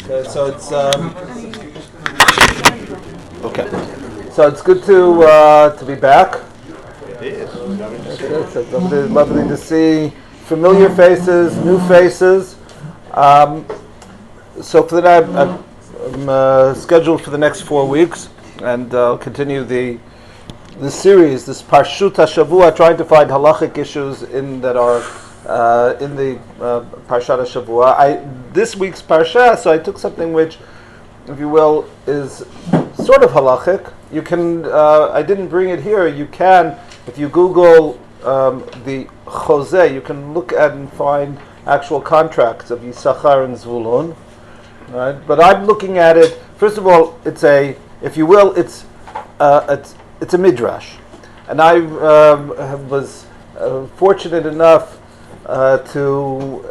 Okay, so it's okay. So it's good to be back. It is. It's lovely to see familiar faces, new faces. So for that, I'm scheduled for the next 4 weeks, and I'll continue the series, this Parshut HaShavua, trying to find halachic issues that are in the Parshat HaShavua. This week's Parsha, so I took something which, if you will, is sort of halachic. You can, I didn't bring it here, you can, if you Google the Choseh, you can look at and find actual contracts of Yissachar and Zvulun. Right? But I'm looking at it, first of all, it's a, if you will, it's a midrash. And I was fortunate enough to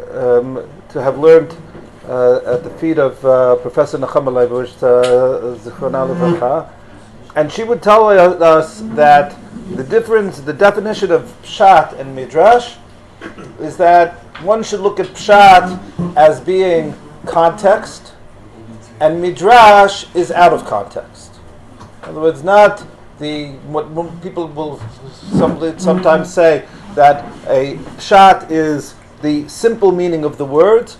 have learned at the feet of Professor Nechama Leibush, Zichrona Levracha, and she would tell us that the definition of pshat and midrash is that one should look at pshat as being context, and midrash is out of context. In other words, not what people will sometimes say that a pshat is the simple meaning of the words.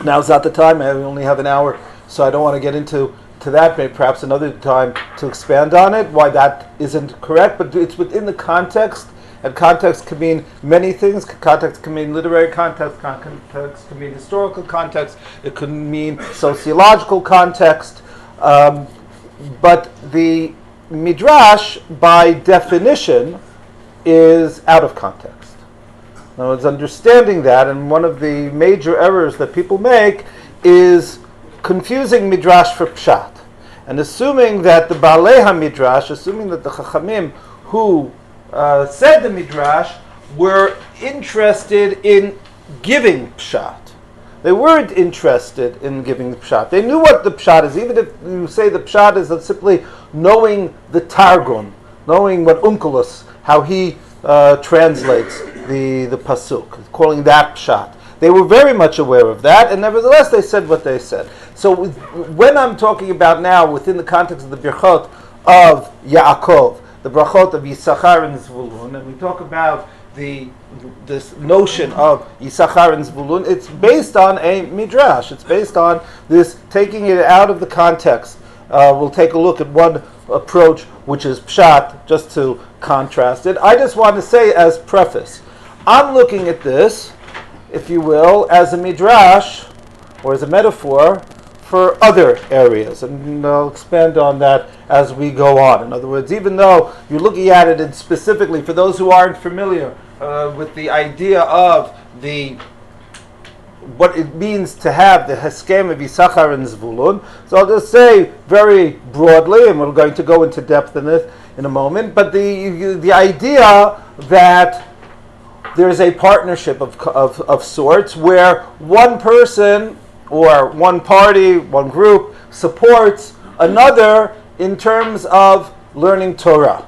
Now's not the time. I only have an hour, so I don't want to get into that. Maybe perhaps another time to expand on it, why that isn't correct. But it's within the context, and context can mean many things. Context can mean literary context. Context can mean historical context. It could mean sociological context. But the midrash, by definition, is out of context. Now, it's understanding that, and one of the major errors that people make is confusing midrash for pshat, and assuming that the Baalei HaMidrash, assuming that the Chachamim who said the midrash were interested in giving pshat. They weren't interested in giving the pshat. They knew what the pshat is, even if you say the pshat is simply knowing the Targum, knowing what Onkelos, how he translates the pasuk, calling that pshat. They were very much aware of that, and nevertheless they said what they said. So when I'm talking about now, within the context of the brachot of Yaakov, the brachot of Yissachar and Zvulun, and we talk about this notion of Yissachar and Zvulun, it's based on a midrash. It's based on this taking it out of the context. We'll take a look at one approach, which is pshat, just to contrast it. I just want to say as preface, I'm looking at this, if you will, as a midrash, or as a metaphor, for other areas. And I'll expand on that as we go on. In other words, even though you're looking at it specifically, for those who aren't familiar with the idea of what it means to have the Heskem of Yissachar and Zvulun, so I'll just say very broadly, and we're going to go into depth in this in a moment, but the idea that there is a partnership of sorts where one person or one party, one group, supports another in terms of learning Torah.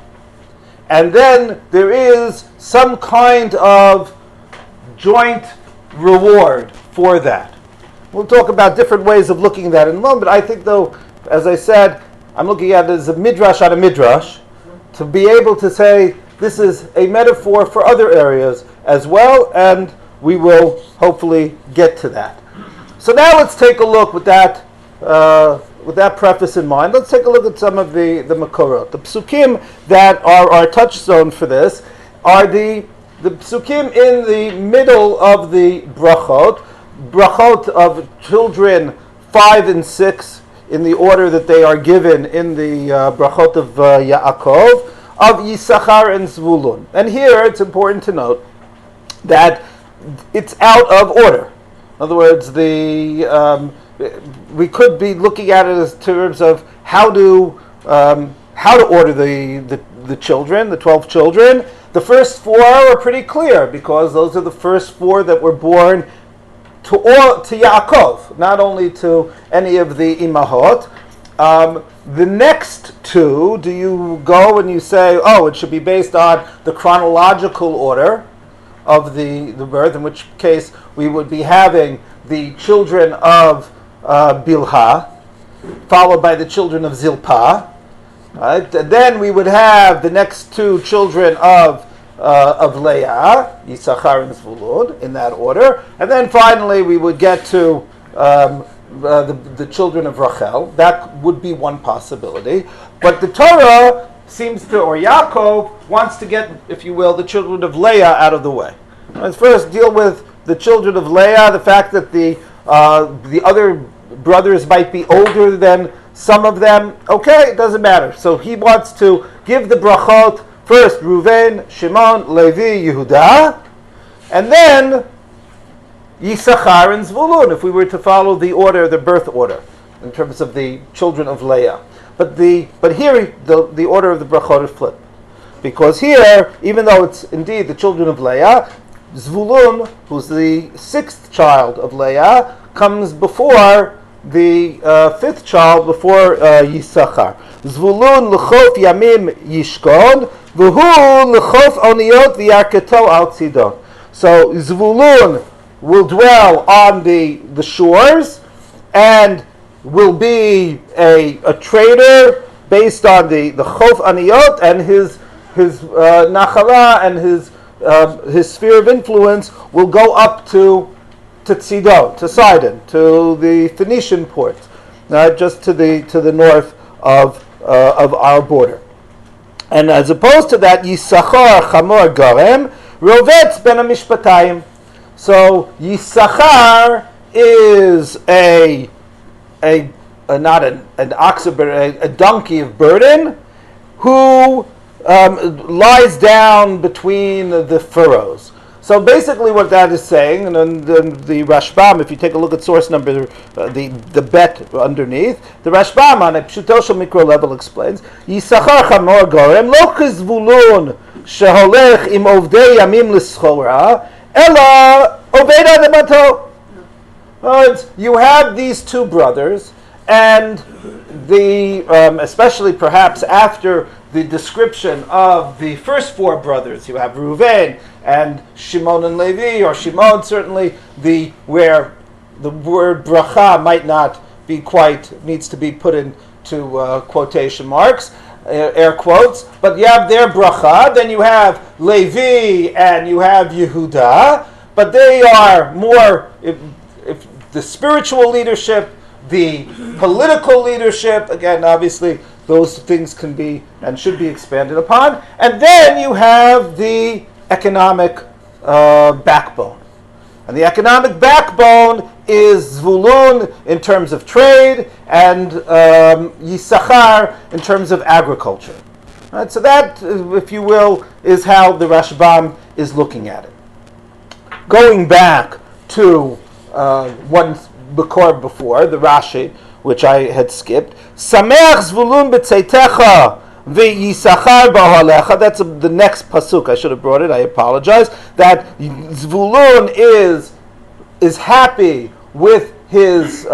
And then there is some kind of joint reward for that. We'll talk about different ways of looking at that in a moment, but I think, though, as I said, I'm looking at it as a midrash on a midrash, to be able to say this is a metaphor for other areas as well, and we will hopefully get to that. So now let's take a look with that preface in mind. Let's take a look at some of the makorot. The psukim that are our touchstone for this are the psukim in the middle of the brachot of children 5 and 6 in the order that they are given in the brachot of Yaakov, of Yissachar and Zvulun. And here it's important to note that it's out of order. In other words, we could be looking at it as terms of how to order the children, the 12 children. The first 4 are pretty clear because those are the first 4 that were born to Yaakov, not only to any of the imahot. The next 2, do you go and you say, it should be based on the chronological order, of the birth, in which case we would be having the children of Bilhah, followed by the children of Zilpah. Right? And then we would have the next two children of Leah, Yissachar and Zvulun, in that order. And then finally we would get to the children of Rachel. That would be one possibility. But the Torah seems to, or Yaakov, wants to get, if you will, the children of Leah out of the way. Let's first deal with the children of Leah, the fact that the other brothers might be older than some of them. Okay, it doesn't matter. So he wants to give the brachot first, Reuven, Shimon, Levi, Yehuda, and then Yissachar and Zvulun, if we were to follow the order, the birth order, in terms of the children of Leah. But here the order of the brachot is flipped. Because here, even though it's indeed the children of Leah, Zvulun, who's the sixth child of Leah, comes before the fifth child, before Yissachar. Zvulun l'chof yamim yishkon, v'hu l'chof oniyot v'yarketo al tzidon. So Zvulun will dwell on the shores and will be a trader based on the chof aniyot, and his nachala and his sphere of influence will go up to Tzidon, to Sidon, to the Phoenician port, just to the north of our border. And as opposed to that, Yissachar chamor garem rovetz ben hamishpatayim. So Yissachar is not an ox, but a donkey of burden, who lies down between the furrows. So basically what that is saying, and then the Rashbam, if you take a look at source number, the bet underneath, the Rashbam on a Pshuto Shel Mikro level explains, Yissachar chamor gorem lo k'zvulun sheholech im ovdei yamim l'schora, ela oved adamato. You have these two brothers, and especially perhaps after the description of the first four brothers, you have Reuven and Shimon and Levi, or Shimon certainly, where the word bracha might not be quite, needs to be put into quotation marks, air quotes, but you have their bracha, then you have Levi and you have Yehuda, but they are more, if the spiritual leadership, the political leadership, again, obviously, those things can be and should be expanded upon. And then you have the economic backbone. And the economic backbone is Zvulun in terms of trade and Yissachar in terms of agriculture. Right, so that, if you will, is how the Rashbam is looking at it. Going back to one Bekor before, the Rashi, which I had skipped, Sameach Zvulun b'tzeitecha v'Yissachar b'ohalecha. That's the next pasuk. I should have brought it. I apologize. That Zvulun is happy with his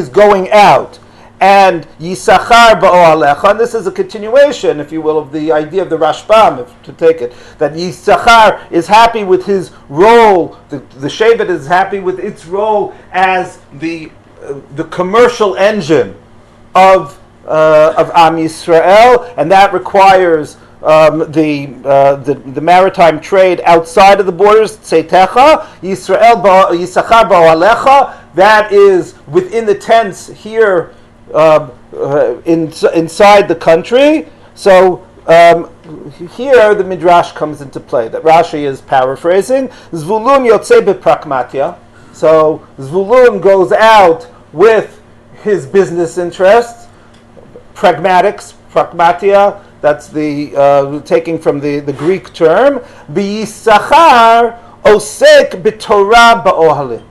going out, and Yissachar b'ohalecha. And this is a continuation, if you will, of the idea of the Rashbam, to take it, that Yissachar is happy with his role. The Shevet is happy with its role as the commercial engine of Am Yisrael, and that requires the maritime trade outside of the borders. Tzeitecha Yissachar b'ohalecha. That is within the tents here inside the country. So here the Midrash comes into play. That Rashi is paraphrasing. Zvulun yotzei b'pragmatia. So Zvulun goes out with his business interests, pragmatia, that's the taking from the Greek term, B'Yissachar osek b'Torah ba'ohalim.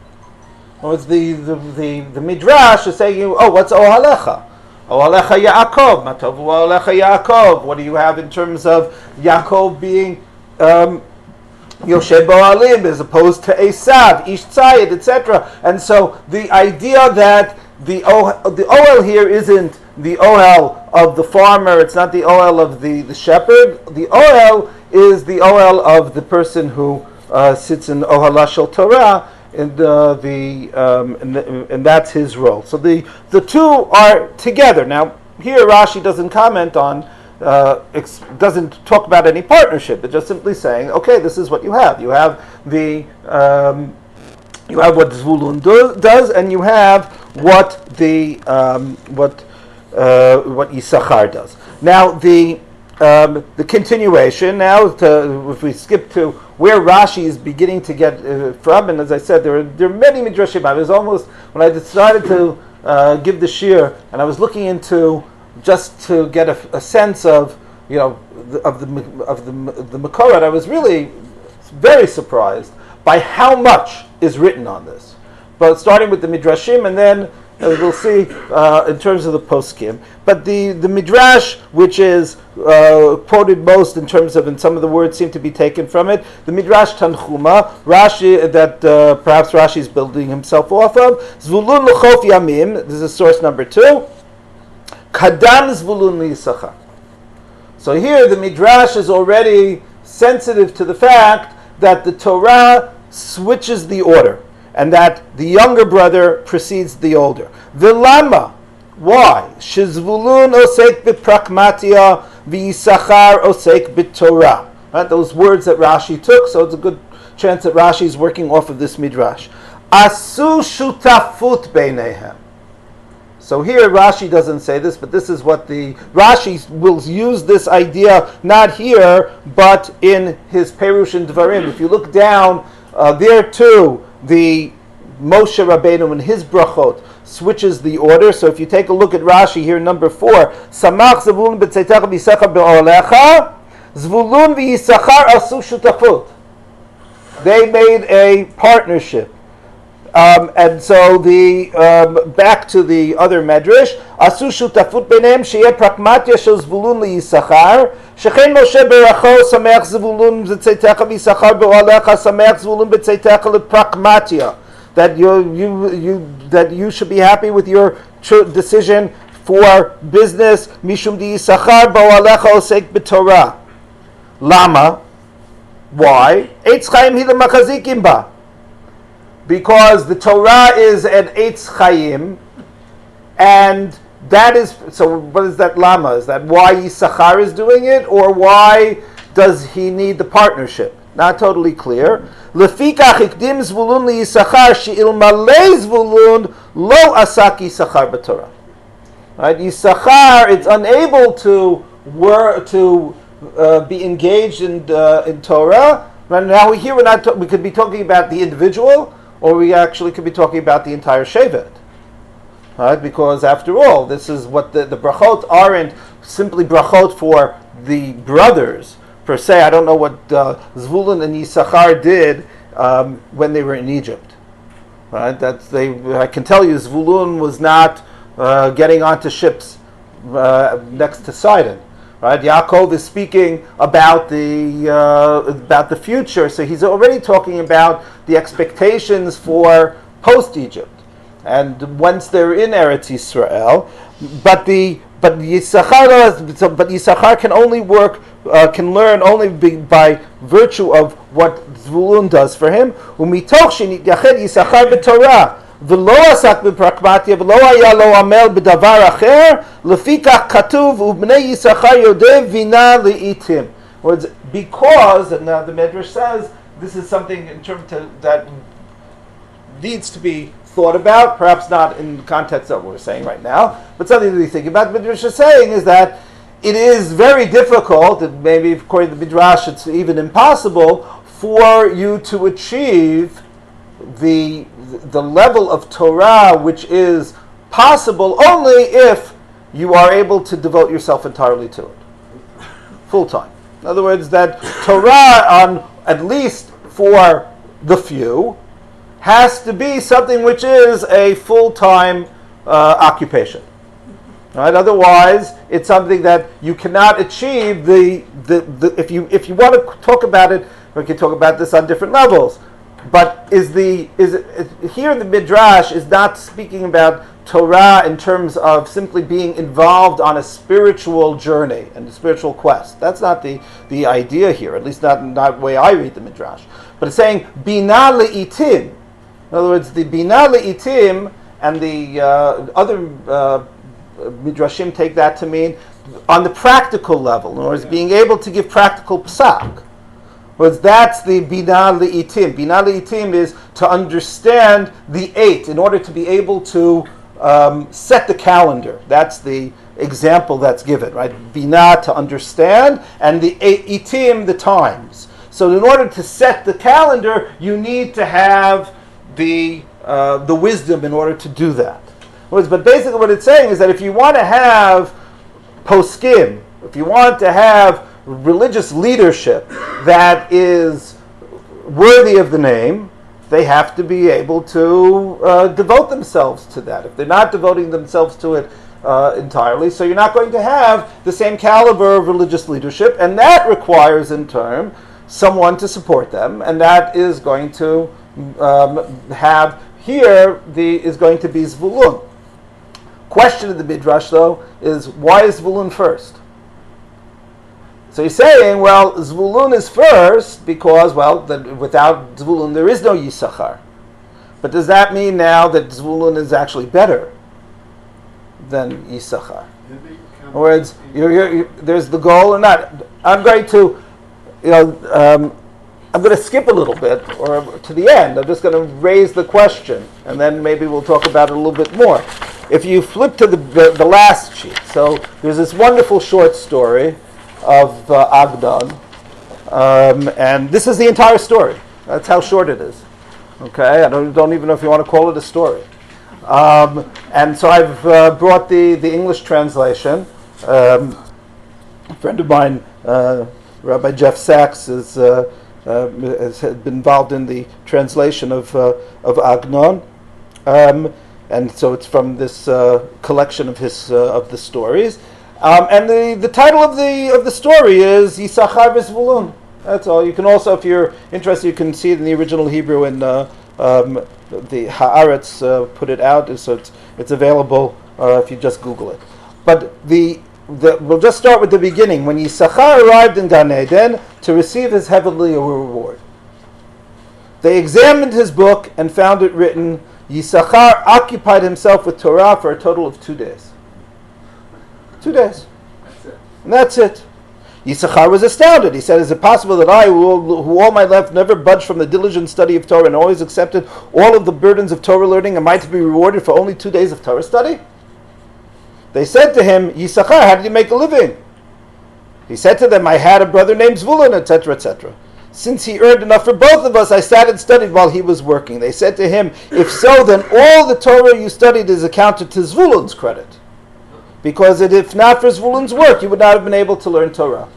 The Midrash is saying, what's ohalecha? Ohalecha Yaakov, matov ohalecha Yaakov. What do you have in terms of Yaakov being Yoshe Bo'alim as opposed to Esav, Ish Tzayid, etc. And so the idea that the ohel here isn't the ohel of the farmer, it's not the ohel of the shepherd. The ohel is the ohel of the person who sits in Ohala Shel Torah, and and that's his role. So the two are together. Now here Rashi doesn't comment on, doesn't talk about any partnership. It's just simply saying, okay, this is what you have. You have the you have what Zvulun does, and you have what the what Yissachar does. Now the continuation. Now, if we skip to where Rashi is beginning to get from, and as I said, there are many Midrashim. I was almost, when I decided to give the shir, and I was looking into just to get a sense of the Makorat, I was really very surprised by how much is written on this. But starting with the Midrashim, and then we'll see in terms of the poskim. But the Midrash, which is quoted most in terms of, and some of the words seem to be taken from it, the Midrash Tanchuma, Rashi, that perhaps Rashi is building himself off of, Zvulun l'chof yamim, this is source number 2, Kadam Zvulun l'Yissachar. So here the Midrash is already sensitive to the fact that the Torah switches the order, and that the younger brother precedes the older. Vilama, why? Shizvulun osek b'pragmatia, v'Yissachar osek b'Torah. Right, those words that Rashi took, so it's a good chance that Rashi is working off of this Midrash. Asu shutafut beinehem. So here Rashi doesn't say this, but this is what the Rashi will use this idea not here, but in his Perush and Dvarim. If you look down there too, the Moshe Rabbeinu in his brachot switches the order. So if you take a look at Rashi here, number 4, Samach Zvulun b'tzeitach v'Yissachar b'olecha, Zvulun v'Yissachar asu shutafut. They made a partnership. And so the back to the other medrash, asu shutafut b'neim sheyeh pragmatia shel Zvulun liYissachar, shechen Moshe beracho sameach Zvulun b'tzeitecha v'Yissachar b'olecha sameach Zvulun b'tzeitecha lepragmatia, that you should be happy with your decision for business, mishum diYissachar b'olecha osek b'Torah. Lama? Why? Eitz chaim hi l'machazikim ba. Because the Torah is an Eitz Chaim, and that is, so what is that lama? Is that why Yissachar is doing it, or why does he need the partnership? Not totally clear. Lefikach ikdim Zvulun liYissachar she'ilmalei Zvulun lo asak Yissachar b'Torah. Right? Yissachar is unable to be engaged in Torah. Right now here we could be talking about the individual, or we actually could be talking about the entire Shevet. Right? Because after all, this is what the brachot aren't simply brachot for the brothers, per se. I don't know what Zvulun and Yissachar did when they were in Egypt. Right? I can tell you Zvulun was not getting onto ships next to Sidon. Right? Yaakov is speaking about the future, so he's already talking about the expectations for post-Egypt, and once they're in Eretz Yisrael. But Yissachar can only can learn only by virtue of what Zvulun does for him. Umitoch shenityahed Yissachar b'Torah. ולא עסק בפרקמטיה, ולא היה לו עמל בדבר אחר, לפיכך כתוב, ובני יששכר יודעי בינה לעתים. Because, and now the Midrash says, this is something in terms that needs to be thought about, perhaps not in the context of what we're saying right now, but something to be thinking about. The Midrash is saying is that it is very difficult, and maybe according to the Midrash it's even impossible, for you to achieve the level of Torah which is possible only if you are able to devote yourself entirely to it, full time. In other words, that Torah, at least for the few, has to be something which is a full-time occupation. Right? Otherwise, it's something that you cannot achieve. If you want to talk about it, we can talk about this on different levels. But here in the Midrash is not speaking about Torah in terms of simply being involved on a spiritual journey and a spiritual quest. That's not the idea here, at least not the way I read the Midrash. But it's saying Bina le'itim. In other words, the Bina le'itim and the other Midrashim take that to mean on the practical level. In other words, being able to give practical psak. Because that's the Bina le'itim. Bina le'itim is to understand the 8 in order to be able to set the calendar. That's the example that's given, right? Bina, to understand, and the itim, the times. So in order to set the calendar, you need to have the wisdom in order to do that. But basically what it's saying is that if you want to have poskim, if you want to have religious leadership that is worthy of the name, they have to be able to devote themselves to that. If they're not devoting themselves to it entirely, so you're not going to have the same caliber of religious leadership, and that requires in turn someone to support them, and that is going to have here is going to be Zvulun. Question of the Midrash though is, why is Zvulun first? So he's saying, well, Zvulun is first because, without Zvulun there is no Yissachar. But does that mean now that Zvulun is actually better than Yissachar? In other words, there's the goal or not. I'm going to, I'm going to skip a little bit, or to the end. I'm just going to raise the question, and then maybe we'll talk about it a little bit more. If you flip to the last sheet, so there's this wonderful short story of Agnon, and this is the entire story. That's how short it is. Okay, I don't even know if you want to call it a story. And so I've brought the English translation. A friend of mine, Rabbi Jeff Sachs, has been involved in the translation of Agnon, and so it's from this collection of the stories. And the title of the story is Yissachar v'Zvulun. That's all. You can also, if you're interested, you can see it in the original Hebrew, and the Haaretz put it out, so it's available if you just Google it. But we'll just start with the beginning. When Yissachar arrived in Gan Eden to receive his heavenly reward, they examined his book and found it written, Yissachar occupied himself with Torah for a total of 2 days. 2 days. That's it. And that's it. Yissachar was astounded. He said, is it possible that I, who all my life never budged from the diligent study of Torah and always accepted all of the burdens of Torah learning, am I to be rewarded for only 2 days of Torah study? They said to him, Yissachar, how did you make a living? He said to them, I had a brother named Zvulun, etc., etc. Since he earned enough for both of us, I sat and studied while he was working. They said to him, if so, then all the Torah you studied is accounted to Zvulun's credit. Because if not for Zvulun's work, you would not have been able to learn Torah.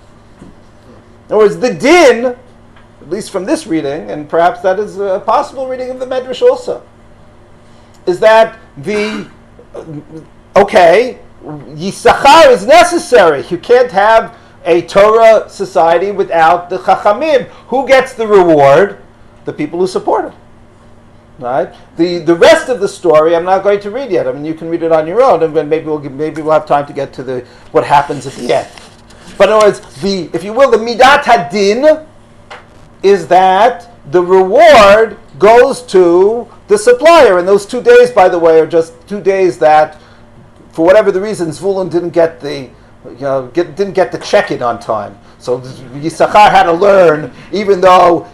In other words, the din, at least from this reading, and perhaps that is a possible reading of the Midrash also, is that Yissachar is necessary. You can't have a Torah society without the Chachamim. Who gets the reward? The people who support it. Right. The rest of the story I'm not going to read yet. I mean, you can read it on your own, and then maybe we'll have time to get to what happens at the end. But in other words, if you will, the midat hadin is that the reward goes to the supplier, and those 2 days, by the way, are just 2 days that, for whatever the reason, Zvulun didn't get the check-in on time. So Yissachar had to learn, even though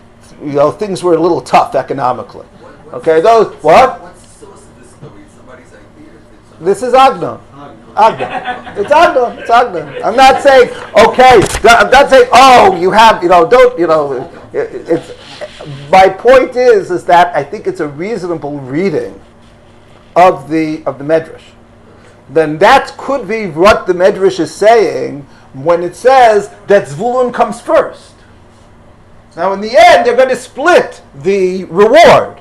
things were a little tough economically. Okay, those what? What's the source of this story? Somebody's idea? This is Agnon. Agnon. It's Agnon. It's Agnon. I'm not saying you have don't It's my point is that I think it's a reasonable reading of the Midrash. Then that could be what the Midrash is saying when it says that Zvulun comes first. Now, in the end, they're going to split the reward.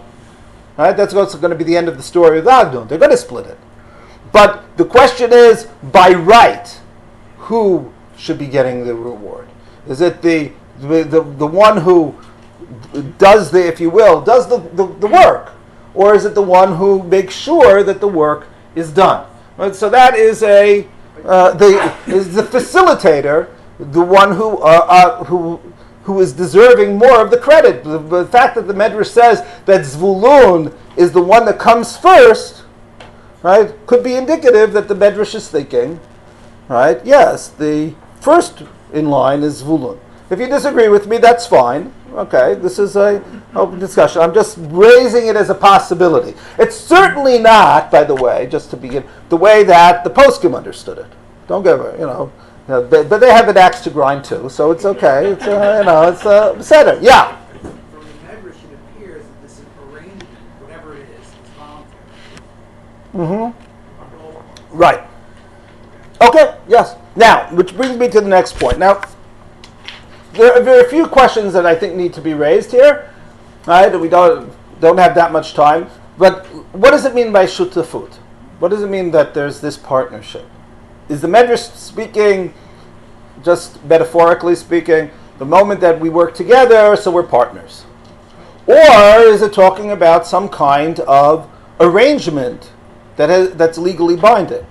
Right? That's also going to be the end of the story of Agnon. They're going to split it. But the question is, by right, who should be getting the reward? Is it the one who does the, if you will, does the work, or is it the one who makes sure that the work is done? Right? So that is is the facilitator, the one who is deserving more of the credit. The fact that the Medrash says that Zvulun is the one that comes first, right, could be indicative that the Medrash is thinking, right, yes, the first in line is Zvulun. If you disagree with me, that's fine. Okay, this is an open discussion. I'm just raising it as a possibility. It's certainly not, by the way, just to begin, the way that the poskim understood it. Don't give it, but they have an axe to grind too, so it's okay. It's it's better. Yeah. From the Midrash, it appears that this is arrangement, whatever it is, it's voluntary. Mm-hmm. Right. Okay. Yes. Now, which brings me to the next point. Now, there are a few questions that I think need to be raised here. Right? We don't have that much time. But what does it mean by shutafut? What does it mean that there's this partnership? Is the Midrash speaking, just metaphorically speaking, the moment that we work together, so we're partners? Or is it talking about some kind of arrangement that's legally binding?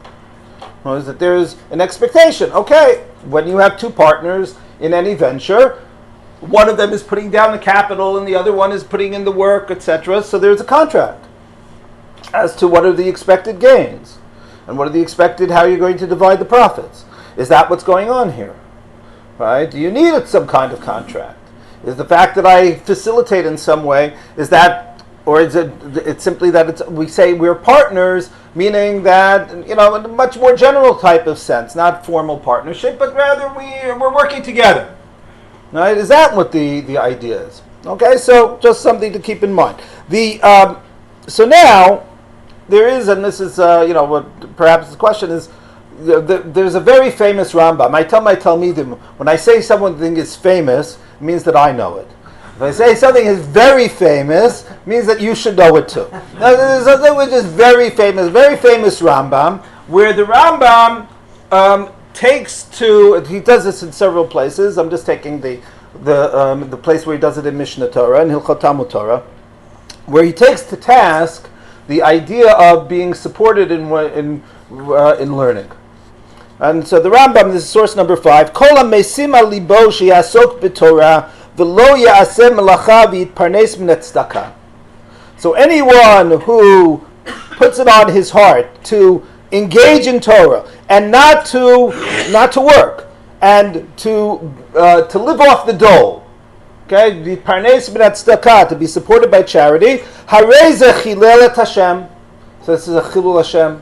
Or is that there's an expectation? Okay, when you have two partners in any venture, one of them is putting down the capital and the other one is putting in the work, etc. So there's a contract as to what are the expected gains and what are the expected, how you're going to divide the profits. Is that what's going on here? Right? Do you need some kind of contract? Is the fact that I facilitate in some way, is that, or is it's simply that we say we're partners, meaning that, in a much more general type of sense, not formal partnership, but rather we're working together. Right? Is that what the idea is? Okay, so just something to keep in mind. So now there is, and this is what perhaps the question is. There's a very famous Rambam. I tell my Talmidim, when I say someone is famous, it means that I know it. If I say something is very famous, it means that you should know it too. Now, there's something which is very famous Rambam, where the Rambam he does this in several places. I'm just taking the place where he does it in Mishnah Torah, in Hilchot Talmud Torah, where he takes to task the idea of being supported in learning. And so the Rambam, this is source number 5, Kol ha-mesim al libo sheyasok b'Torah v'lo ya'aseh melacha v'yitparnes min tzedakah. So anyone who puts it on his heart to engage in Torah and not to work and to live off the dole, okay, v'yitparnes min tzedakah, to be supported by charity, harei ze chilel et Hashem. So this is a chilul Hashem.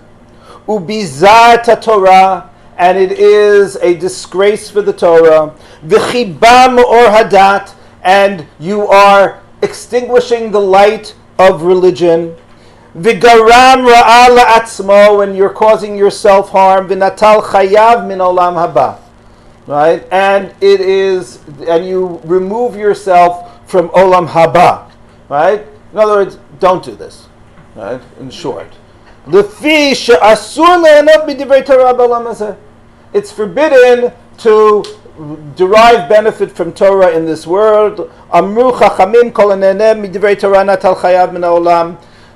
Ubizar ta Torah, and it is a disgrace for the Torah. V'chibam or hadat, and you are extinguishing the light of religion. V'garam ra'al la'atzmo, and you're causing yourself harm. V'natal chayav min olam haba, right? And you remove yourself from olam haba, right? In other words, don't do this, right? In short. It's forbidden to derive benefit from Torah in this world.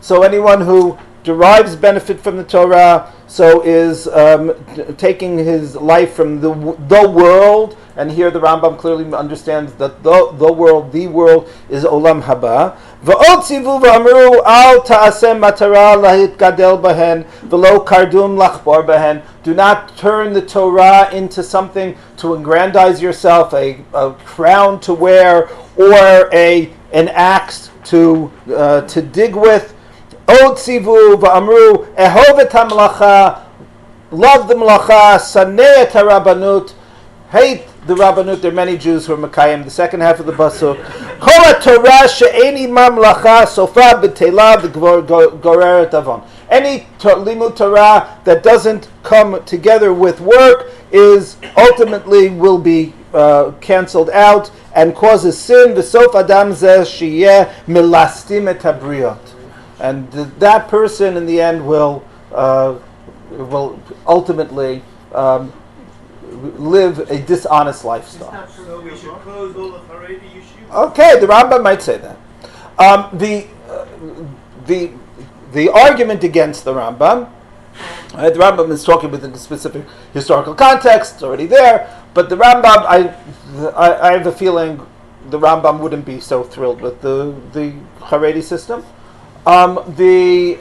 So anyone who derives benefit from the Torah, so is taking his life from the world. And here the Rambam clearly understands that the world is olam haba. V'od tzivu v'amru al ta'asem matara lahitgadel bahen v'lo kardum lachbar bahen. Do not turn the Torah into something to aggrandize yourself, a crown to wear, or an axe to dig with. Od tzivu v'amru ehov et hamlacha, love the melacha, saneh et harabanut, hate the Rabbanut. There are many Jews who are Makayim. The second half of the pasuk, Kol Torah she'eni mamlacha sofa b'teilah v'goreret avon. Any limud Torah that doesn't come together with work is ultimately will be cancelled out and causes sin. V'sof adam zeh sheyeh milastim et habriot, and that person in the end will ultimately live a dishonest lifestyle. So we should close all the Haredi yeshivas. Okay, the Rambam might say that. The argument against the Rambam, the Rambam is talking within a specific historical context, it's already there, but the Rambam, I have a feeling the Rambam wouldn't be so thrilled with the Haredi system. The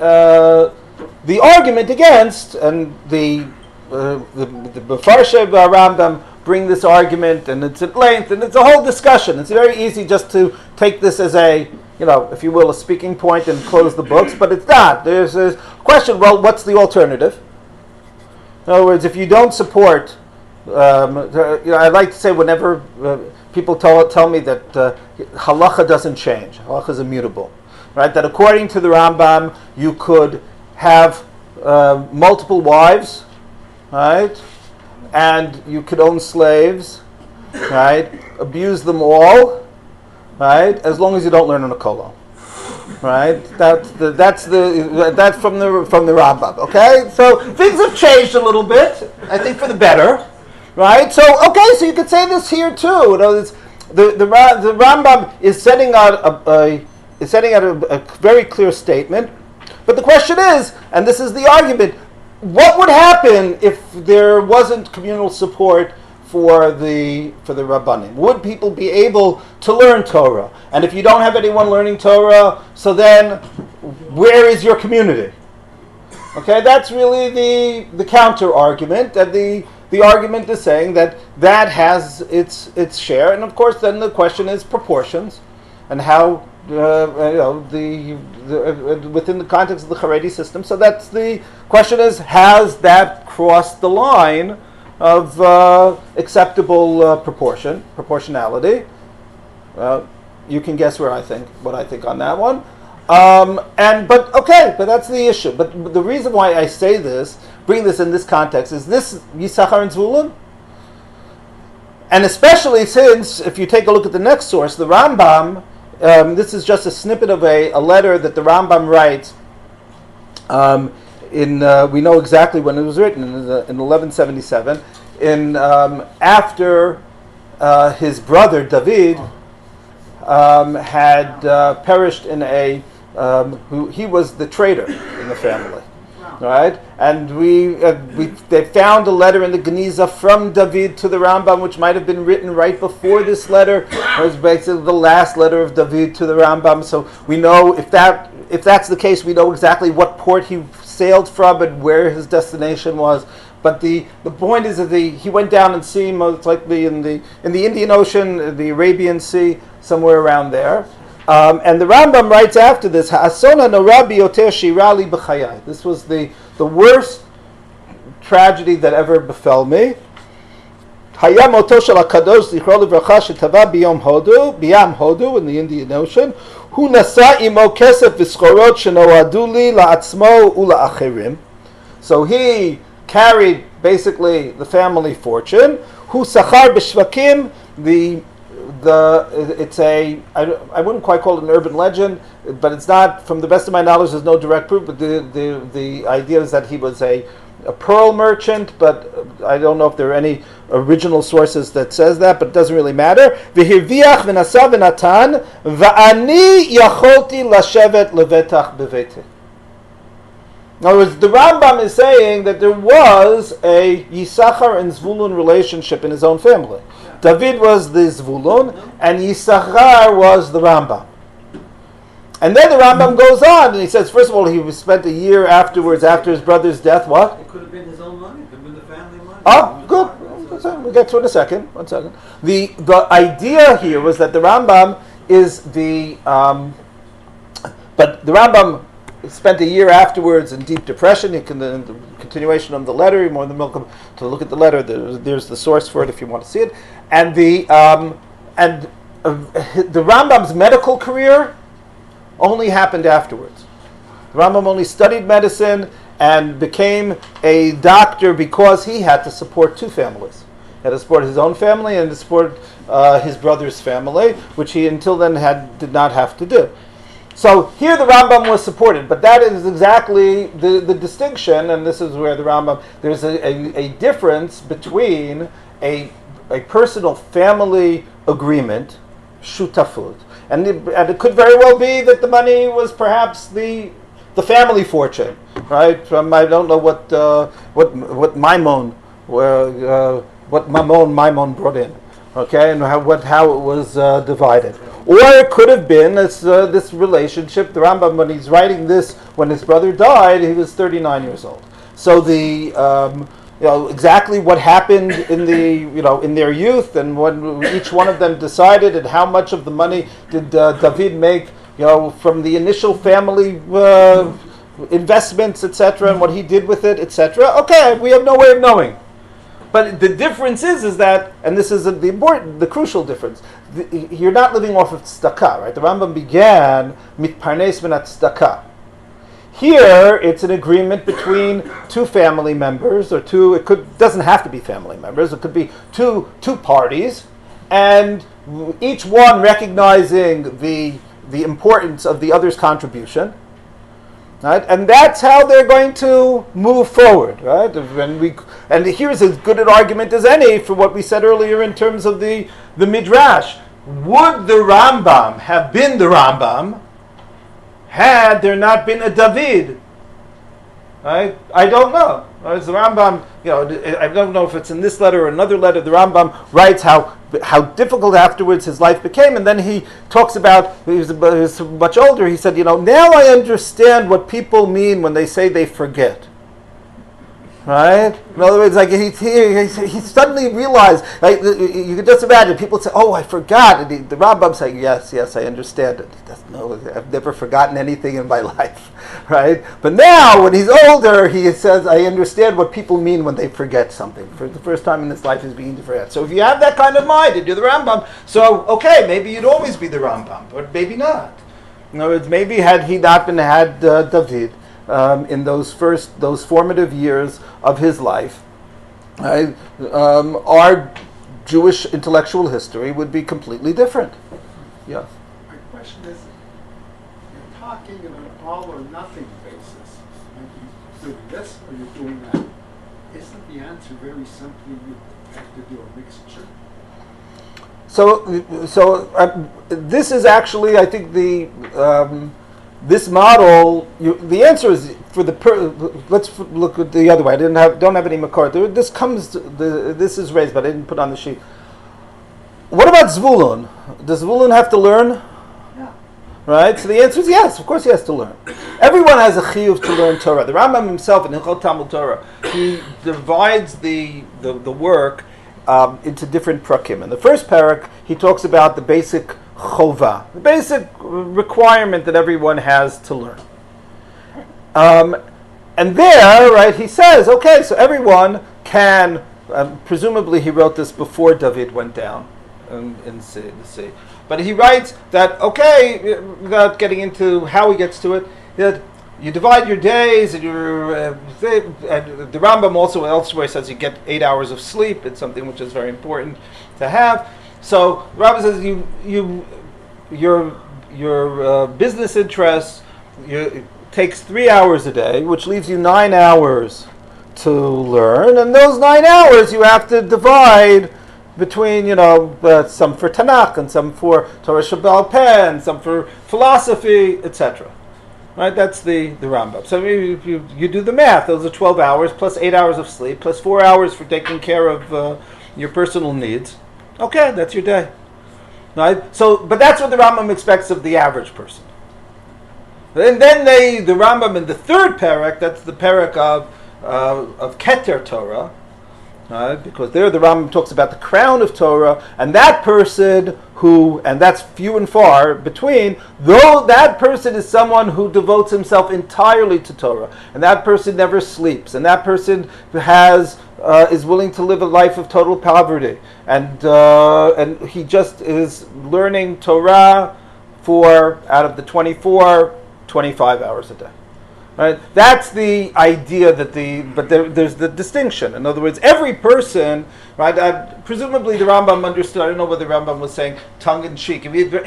argument against, and the Mefarshe Rambam bring this argument, and it's at length, and it's a whole discussion. It's very easy just to take this as a, if you will, a speaking point and close the books, but it's not. There's a question, well, what's the alternative? In other words, if you don't support, I like to say whenever people tell me that halacha doesn't change, halacha is immutable, right? That according to the Rambam, you could have multiple wives, right? And you could own slaves, right? Abuse them all, right? As long as you don't learn on a kolo, right? That's from the Rambam. Okay, so things have changed a little bit, I think, for the better, right? So so you could say this here too. The Rambam is setting out a very clear statement, but the question is, and this is the argument. What would happen if there wasn't communal support for the Rabbanim? Would people be able to learn Torah? And if you don't have anyone learning Torah, so then where is your community? Okay, that's really the counter argument. That the argument is saying that has its share, and of course then the question is proportions and how. Within the context of the Haredi system. So that's the question: is has that crossed the line of acceptable proportionality? You can guess what I think on that one. But that's the issue. But the reason why I say this, bring this in this context, is this Yissachar and Zvulun, and especially since if you take a look at the next source, the Rambam. This is just a snippet of a letter that the Rambam writes. We know exactly when it was written in 1177. After his brother David had perished in he was the traitor in the family. Right, and they found a letter in the Geniza from David to the Rambam, which might have been written right before this letter. It was basically the last letter of David to the Rambam. So we know if that's the case, we know exactly what port he sailed from and where his destination was. But the point is that he went down and sea, most likely in the Indian Ocean, the Arabian Sea, somewhere around there. And the Rambam writes after this, "Ha'asona no Rabbi yoter shirali b'chayai." This was the worst tragedy that ever befell me. Hayam moto shel hakadosh zichro livracha shetava biyam Hodu in the Indian Ocean. Hu nasa imo kesef v'schorot shenoadu li la'atzmo ula'achirim. So he carried basically the family fortune. Hu sachar b'shvakim I wouldn't quite call it an urban legend, but it's not, from the best of my knowledge, there's no direct proof, but the idea is that he was a pearl merchant, but I don't know if there are any original sources that says that, but it doesn't really matter. V'hirviach v'nasa v'natan v'ani yacholti lashevet levetach bevete. In other words, the Rambam is saying that there was a Yissachar and Zvulun relationship in his own family. David was the Zvulun, and Yissachar was the Rambam. And then the Rambam goes on, and he says, first of all, he spent a year afterwards, after his brother's death, what? It could have been his own money. It could have been the family money. Oh, good. We'll get to it in a second. 1 second. The idea here was that the Rambam is but the Rambam spent a year afterwards in deep depression. In the continuation of the letter, you're more than welcome to look at the letter. There's the source for it if you want to see it. And the Rambam's medical career only happened afterwards. The Rambam only studied medicine and became a doctor because he had to support two families. He had to support his own family and to support his brother's family, which he until then did not have to do. So here the Rambam was supported, but that is exactly the distinction, and this is where the Rambam, there's a difference between a personal family agreement, shutafut. And it could very well be that the money was perhaps the family fortune, right? From I don't know what Maimon, what Maimon brought in, okay, and how it was divided. Or it could have been this relationship. The Rambam, when he's writing this, when his brother died, he was 39 years old. So exactly what happened in in their youth, and when each one of them decided, and how much of the money did David make, from the initial family investments, etc., and what he did with it, etc. Okay, we have no way of knowing. But the difference is that, and this is the crucial difference, you're not living off of tzedakah, right? The Rambam began mitparnes min tzedakah. Here, it's an agreement between two family members, or doesn't have to be family members. It could be two parties, and each one recognizing the importance of the other's contribution, right? And that's how they're going to move forward, right? And here's as good an argument as any for what we said earlier in terms of the Midrash. Would the Rambam have been the Rambam had there not been a David? Right? I don't know. As the Rambam, I don't know if it's in this letter or another letter. The Rambam writes how difficult afterwards his life became, and then he talks about he was much older. He said, now I understand what people mean when they say they forget. Right? In other words, like he suddenly realized. Like you could just imagine people say, "Oh, I forgot." And the Rambam saying, "Yes, I understand it." He doesn't know. I've never forgotten anything in my life, right? But now, when he's older, he says, "I understand what people mean when they forget something." For the first time in his life, he's beginning to forget. So, if you have that kind of mind and you're the Rambam, so okay, maybe you'd always be the Rambam, but maybe not. In other words, maybe had he not been David. In those formative years of his life, our Jewish intellectual history would be completely different. Yes. My question is, you're talking on an all or nothing basis. You're doing this or you're doing that. Isn't the answer very simply you have to do a mixture? So this is actually, I think, this model. The answer is for let's look at the other way. I don't have any makar. This is raised, but I didn't put on the sheet. What about Zvulun? Does Zvulun have to learn? Yeah. Right. So the answer is yes. Of course, he has to learn. Everyone has a chiyuv to learn Torah. The Rambam himself in Hilchot Talmud Torah, he divides the work into different prakim. In the first parak, he talks about the basic chova, the basic requirement that everyone has to learn. And there, right, he says, okay, so everyone can, presumably he wrote this before David went down in the sea. But he writes that, okay, without getting into how he gets to it, that you divide your days, and the Rambam also elsewhere says you get 8 hours of sleep. It's something which is very important to have. So Rabbi says your business interests takes 3 hours a day, which leaves you 9 hours to learn, and those 9 hours you have to divide between some for Tanakh and some for Torah Shabbal Peh and some for philosophy, etc. Right? That's the Rambam. So you do the math. Those are 12 hours plus 8 hours of sleep plus 4 hours for taking care of your personal needs. Okay, that's your day. Right? So, but that's what the Rambam expects of the average person. And then the Rambam in the third parak, that's the parak of Keter Torah, because there the Rambam talks about the crown of Torah, and that person and that's few and far between, though that person is someone who devotes himself entirely to Torah, and that person never sleeps, and that person is willing to live a life of total poverty, and he just is learning Torah out of the 24, 25 hours a day. Right? That's the idea but there's the distinction. In other words, every person, right? Presumably the Rambam understood. I don't know whether the Rambam was saying tongue in cheek. There's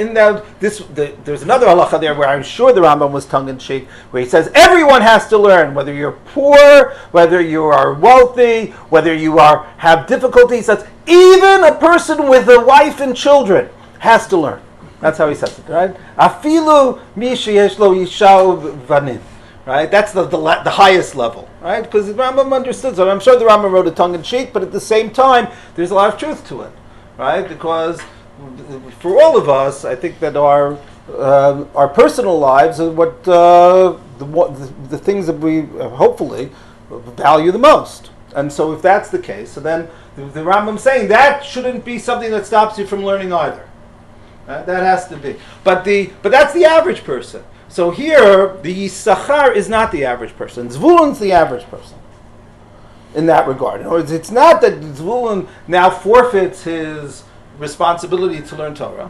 another halacha there where I'm sure the Rambam was tongue in cheek, where he says everyone has to learn, whether you're poor, whether you are wealthy, whether you have difficulties. He says even a person with a wife and children has to learn. That's how he says it, right? Afilu mi sheyesh lo yishau vanin. Right? That's the highest level, right? Because the Rambam understood. So I'm sure the Rambam wrote it tongue-in-cheek, but at the same time, there's a lot of truth to it, right? Because for all of us, I think that our personal lives are what the things that we hopefully value the most. And so if that's the case, so then the Rambam's saying that shouldn't be something that stops you from learning either. That has to be. But that's the average person. So here, the Yissachar is not the average person. Zvulun's the average person in that regard. In other words, it's not that Zvulun now forfeits his responsibility to learn Torah,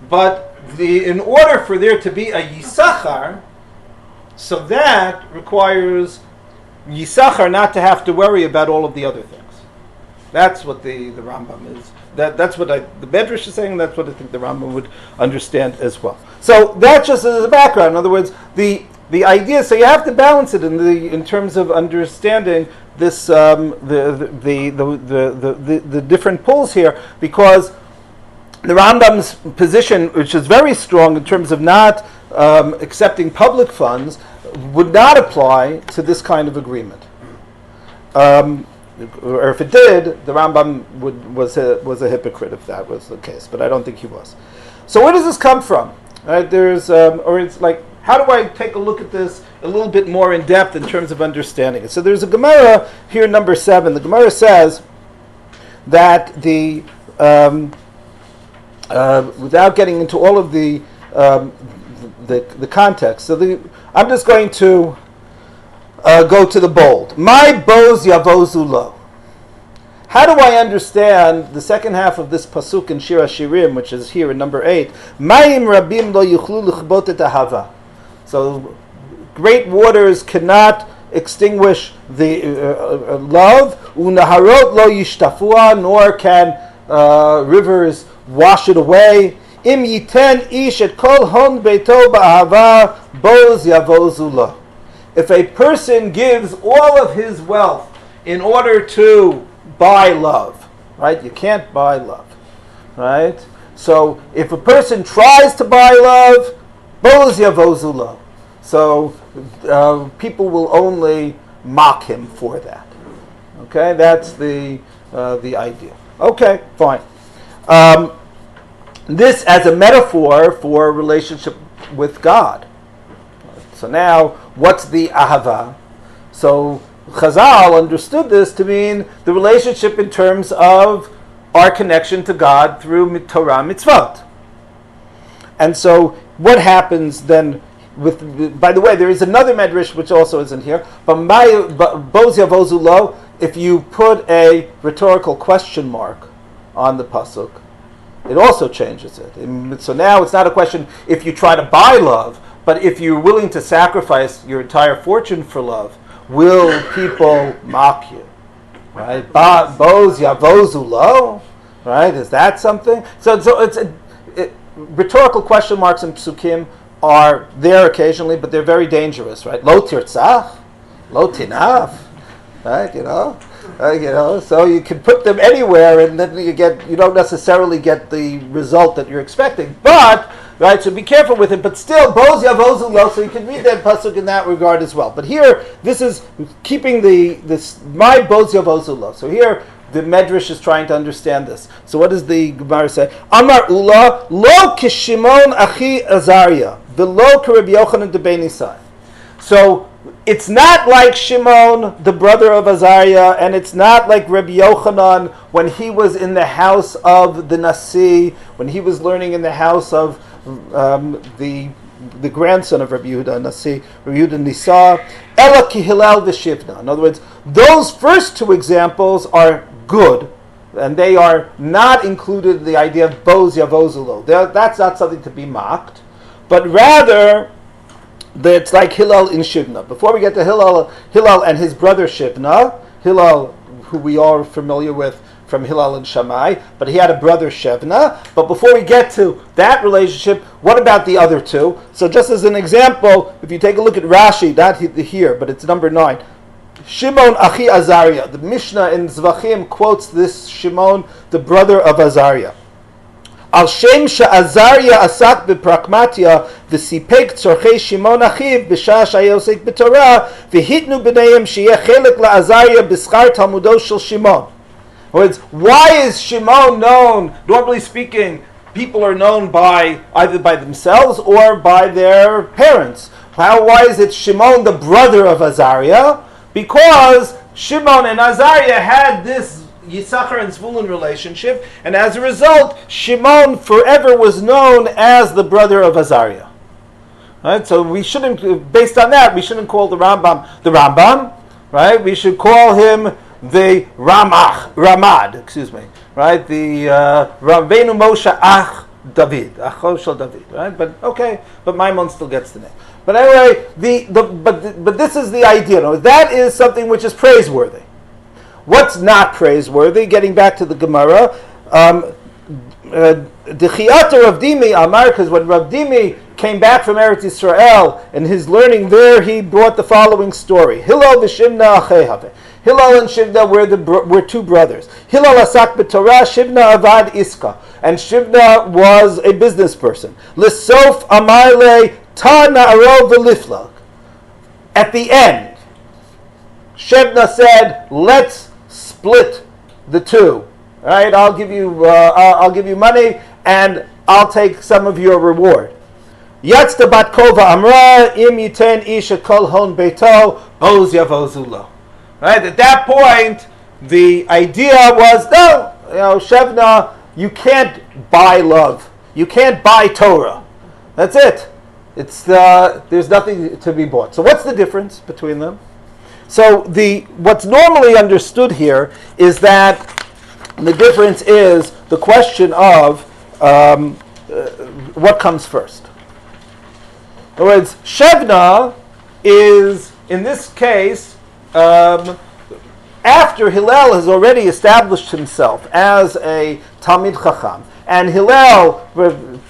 but in order for there to be a Yissachar, so that requires Yissachar not to have to worry about all of the other things. That's what the Rambam is. That's what the Midrash is saying, and that's what I think the Rambam would understand as well. So that's just as a background. In other words, the idea. So you have to balance it in terms of understanding this the different pulls here, because the Rambam's position, which is very strong in terms of not accepting public funds, would not apply to this kind of agreement. Or if it did, the Rambam was a hypocrite if that was the case. But I don't think he was. So where does this come from? Right? Or it's like, how do I take a look at this a little bit more in depth in terms of understanding it? So there's a Gemara here, number 7. The Gemara says that without getting into all of the context. So I'm just going to go to the bold. My boz yavozu lo. How do I understand the second half of this pasuk in Shir HaShirim, which is here in number 8? Mayim rabim lo yuchlu l'chbot et ahava. So great waters cannot extinguish the love. Unaharot lo yishtafua, nor can rivers wash it away. Im yiten ish et kol hon beito ba'ahava boz yavozu lo. If a person gives all of his wealth in order to buy love, right? You can't buy love, right? So if a person tries to buy love, boz yavozu lo. So people will only mock him for that. Okay, that's the idea. Okay, fine. This as a metaphor for a relationship with God. So now, what's the ahava? So Chazal understood this to mean the relationship in terms of our connection to God through Torah mitzvot. And so what happens then with, by the way, there is another Midrash which also isn't here, but boz yavozu lo, if you put a rhetorical question mark on the pasuk, it also changes it. So now it's not a question if you try to buy love, but if you're willing to sacrifice your entire fortune for love, will people mock you? Right? Boz yavozu lo. Right? Is that something? So it's rhetorical question marks in psukim are there occasionally, but they're very dangerous. Right? Lo tirtzach, lo tinaf. Right? You know. So you can put them anywhere, and then you don't necessarily get the result that you're expecting. But right, so be careful with it. But still, boz yavozu lo. So you can read that pasuk in that regard as well. But here, this is keeping this my boz yavozu lo. So here, the Midrash is trying to understand this. So what does the Gemara say? Amar ula lo kishimon achi Azariah v'lo k'Rabbi Yochanan de Ben Nisai. So it's not like Shimon, the brother of Azariah, and it's not like Rabbi Yochanan when he was in the house of the Nasi, when he was learning in the house of the grandson of Rabbi Yehuda Nasi, Rabbi Yehuda Nisa, Ela ki Hillel v'Shivna. In other words, those first two examples are good, and they are not included in the idea of boz yavozu lo. That's not something to be mocked, but rather it's like Hillel in Shivna. Before we get to Hillel and his brother Shivna, Hillel, who we are familiar with from Hillel and Shammai, but he had a brother Shivna. But before we get to that relationship, what about the other two? So just as an example, if you take a look at Rashi, not here, but it's number 9. Shimon Achi Azariah. The Mishnah in Zvachim quotes this Shimon, the brother of Azariah. Al shem she'Azariah asak b'pragmatia v'sipek tzorchei Shimon achiv b'shah shaya osek b'Torah v'hitnu b'neihem sheyeh chelek la'Azariah b'schar Talmudo shel Shimon. In other words, why is Shimon known? Normally speaking, people are known by either by themselves or by their parents. Why is it Shimon the brother of Azariah? Because Shimon and Azariah had this Yissachar and Zvulun relationship, and as a result, Shimon forever was known as the brother of Azariah. Right? So we shouldn't, based on that, we shouldn't call the Rambam, right? We should call him the Ramad, right? The Rabbeinu Moshe Ach David, Acho Shel David, right? But okay, but Maimon still gets the name. But anyway, but this is the idea. No? That is something which is praiseworthy. What's not praiseworthy? Getting back to the Gemara, D'chiata Rav Dimi Amar, because when Rav Dimi came back from Eretz Yisrael and his learning there, he brought the following story: Hillel v'Shimna achei. Hillel and Shivna were two brothers. Hillel asak b'Torah, Shivna avad iska, and Shivna was a business person. L'sof amarle ta na'aro v'liflag. At the end, Shivna said, "Let's split the two. All right, I'll give you money, and I'll take some of your reward." Yatzta bat kova amra im yiten isha kol hon beito oz yavozulo. Right, at that point, the idea was, no, Shevna, you can't buy love. You can't buy Torah. That's it. There's nothing to be bought. So what's the difference between them? So what's normally understood here is that the difference is the question of what comes first. In other words, Shevna is, in this case, after Hillel has already established himself as a Talmid Chacham, and Hillel,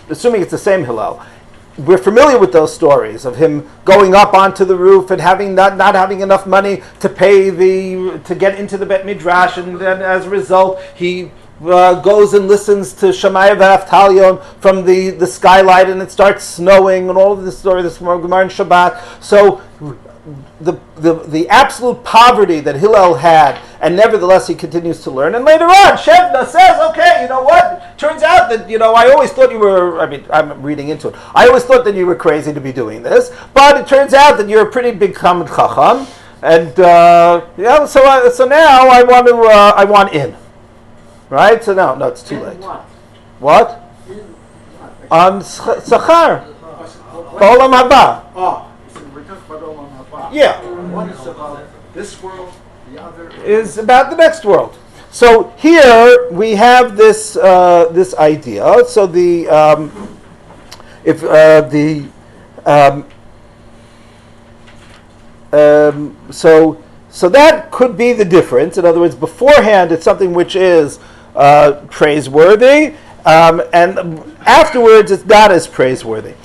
assuming it's the same Hillel, we're familiar with those stories of him going up onto the roof and having not having enough money to pay to get into the Bet Midrash, and then as a result he goes and listens to Shammai v'Aftalion from the skylight, and it starts snowing, and all of this story, this Gemara in Shabbat. So the absolute poverty that Hillel had, and nevertheless he continues to learn. And later on, Shevna says, okay, you know what? Turns out that, I always thought you were, I'm reading into it. I always thought that you were crazy to be doing this, but it turns out that you're a pretty big Talmid Chacham. And, so now I want in. Right? So no, it's too late. What? On Yissachar. Ba'olam haba. Oh, so we're talking about Olam Haba. Yeah. One is about this world, the other is about the next world. So here we have this idea. So so that could be the difference. In other words, beforehand it's something which is praiseworthy, and afterwards it's not as praiseworthy.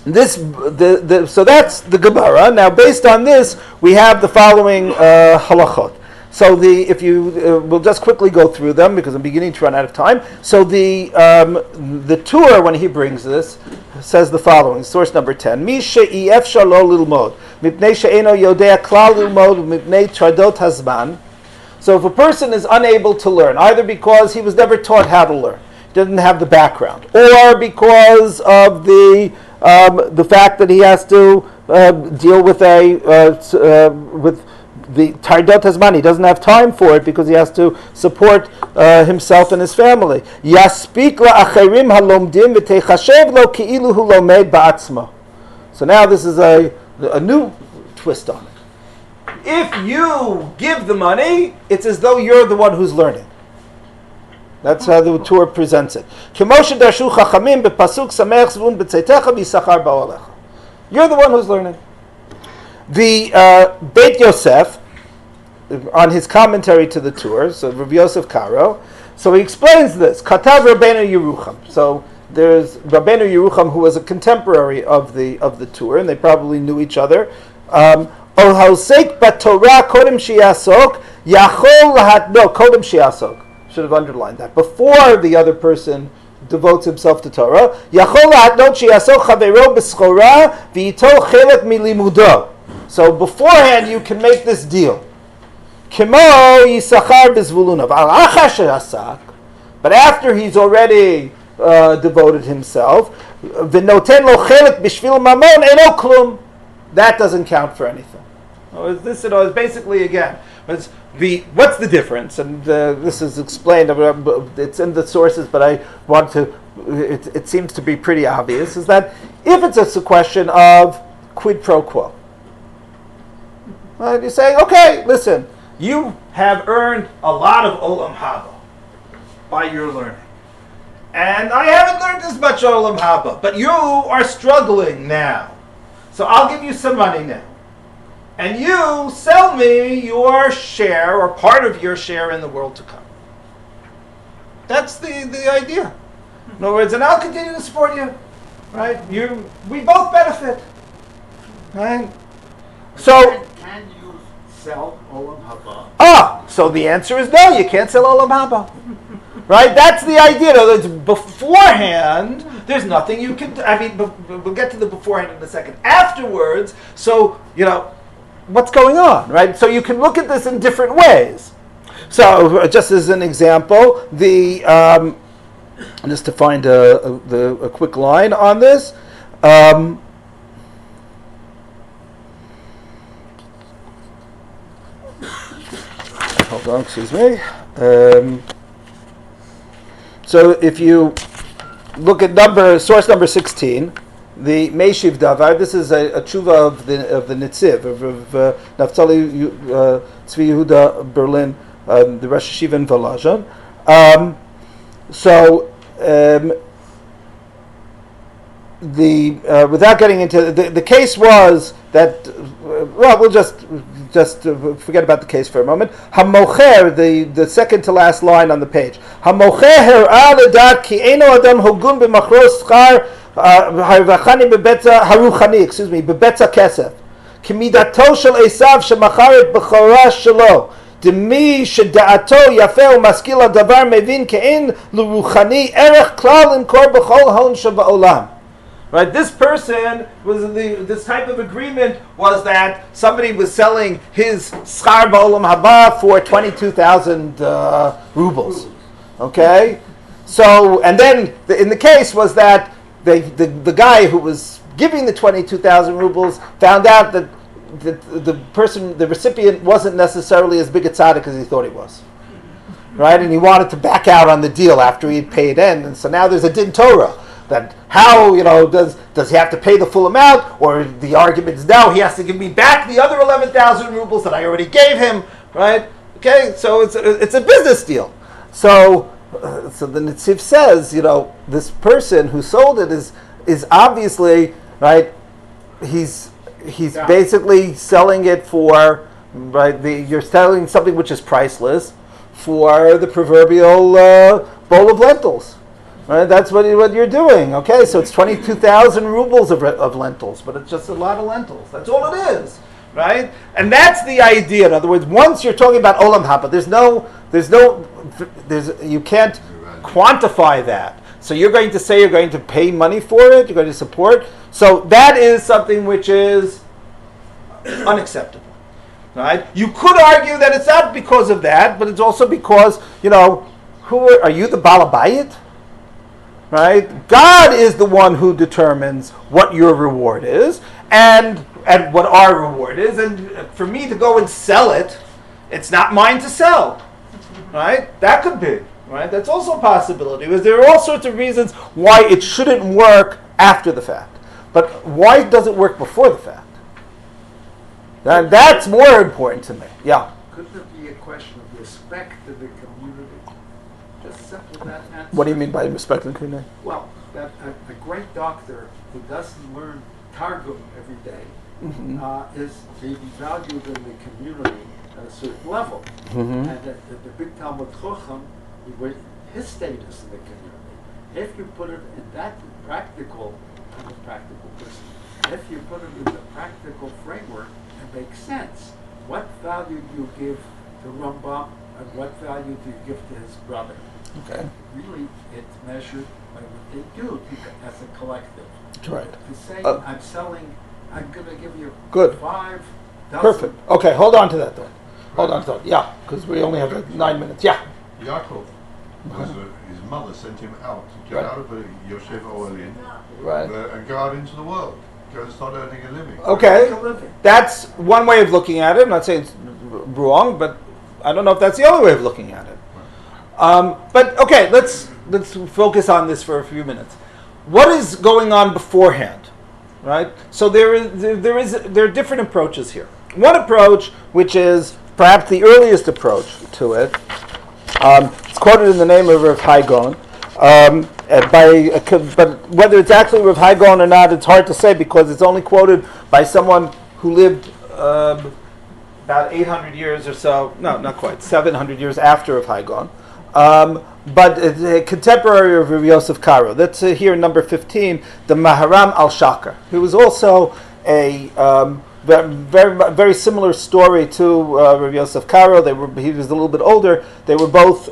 So that's the Gemara. Now, based on this, we have the following halachot. So we'll just quickly go through them because I'm beginning to run out of time. So the Tur, when he brings this, says the following. Source number 10. Mi she'efshar lo lilmod mipnei she'eno yodea klal lilmod mipnei tradot hazman. So if a person is unable to learn, either because he was never taught how to learn, doesn't have the background, or because of the fact that he has to deal with the Tardot Hazman, he doesn't have time for it because he has to support himself and his family. Yaspik la'acherim halomdim v'techashev lo ki'ilu hu lomed ba'atzma. So now this is a new twist on it. If you give the money, it's as though you're the one who's learning. That's how the Torah presents it. You're the one who's learning. The Beit Yosef, on his commentary to the Torah, so Rabbi Yosef Karo, so he explains this. Katav Rabbeinu Yerucham. So there's Rabbeinu Yerucham, who was a contemporary of the Torah, and they probably knew each other. Ol haosek b'Torah kodem sheyasok yachol lahat no kodem sheyasok. should have underlined that. Before the other person devotes himself to Torah, Yachol la'atnot she'yaso chavero b'schora v'yitol chelek milimudo. So beforehand you can make this deal. Kimo Yissachar b'zvuluna v'al achar she'asak. But after he's already devoted himself, v'noten lo chelek b'shvil mamon eno klum. That doesn't count for anything. This is basically, again, what's the difference? And this is explained. It's in the sources, but I want to. It seems to be pretty obvious. Is that if it's a question of quid pro quo, right? You say, okay, listen, you have earned a lot of olam haba by your learning, and I haven't learned as much olam haba, but you are struggling now, so I'll give you some money now. And you sell me your share or part of your share in the world to come. That's the idea. In other words, and I'll continue to support you. Right? We both benefit. Right? So can you sell olam haba? So the answer is no, you can't sell olam haba. Right? That's the idea. In other words, beforehand, there's nothing you can do. I mean, we'll get to the beforehand in a second. Afterwards, so, what's going on, right? So you can look at this in different ways. So just as an example, just to find a quick line on this, hold on, excuse me. So if you look at source number 16, the Meishiv Davar, this is a tshuva of the Nitziv, of Naftali Tzvi Yehuda Berlin, the Rosh Yeshiva in Volozhin. Without getting into the case was that, we'll just forget about the case for a moment. Hamocher, the second to last line on the page. Hamocher her'a ledat ki eino adam hogun b'machros schar haruvachani bebetza kesef. Kimidato shel Esav shemachar et bechora shelo. Demi sheda'ato yafeh umaskil hadavar mevin ke'en l'ruchani erech klal imkor b'chol hon sheba'olam. Right, this person this type of agreement was that somebody was selling his schar ba'olam haba for 22,000 rubles. Okay, so and then in the case was that the guy who was giving the 22,000 rubles found out that the recipient wasn't necessarily as big a tzaddik as he thought he was. Right, and he wanted to back out on the deal after he had paid in, and so now there's a din Torah. That how, does he have to pay the full amount, or the argument is no, he has to give me back the other 11,000 rubles that I already gave him, right? Okay, so it's a business deal. So the Nitziv says, this person who sold it is obviously, right, he's basically selling it for, right, you're selling something which is priceless for the proverbial bowl of lentils. Right, that's what you're doing. Okay, so it's 22,000 rubles of lentils, but it's just a lot of lentils. That's all it is, right? And that's the idea. In other words, once you're talking about olam haba, you can't quantify that. So you're going to say you're going to pay money for it, you're going to support. So that is something which is unacceptable, right? You could argue that it's not because of that, but it's also because, who are you, the balabayit? Right? God is the one who determines what your reward is and what our reward is. And for me to go and sell it, it's not mine to sell. Right? That could be. Right? That's also a possibility. Because there are all sorts of reasons why it shouldn't work after the fact. But why does it work before the fact? And that's more important to me. Yeah. Could there be a question of respect to the community? Just simple that answer. What do you mean by respect to the community? Well, that a great doctor who doesn't learn Targum every day is maybe valued in the community at a certain level. And the big Talmud Chacham, his status in the community. If you put it in that practical person, if you put it in the practical framework, it makes sense. What value do you give to Rambam And what value do you give to his brother? Okay. Really, it's measured by what they do as a collective. That's right. To say, I'm going to give you Good. 5 dozen. Perfect. Okay, hold on to that then. Hold on to that. Yeah, because we only have like 9 minutes. Yeah. Yaakov, his mother sent him out to get out of Yosef Oelin Right. And go out into the world. Go and start earning a living. Okay. That's one way of looking at it. I'm not saying it's wrong, but I don't know if that's the only way of looking at it. But okay, let's focus on this for a few minutes. What is going on beforehand, right? So there are different approaches here. One approach, which is perhaps the earliest approach to it, it's quoted in the name of Rav Haigon, but whether it's actually Rav Haigon or not, it's hard to say because it's only quoted by someone who lived about 800 years or so, no, not quite, 700 years after Rav Haigon. But it's a contemporary of Rav Yosef Karo. That's here number 15, the Maharam al-Shakar. He was also a very, very similar story to Rav Yosef Karo. He was a little bit older. They were both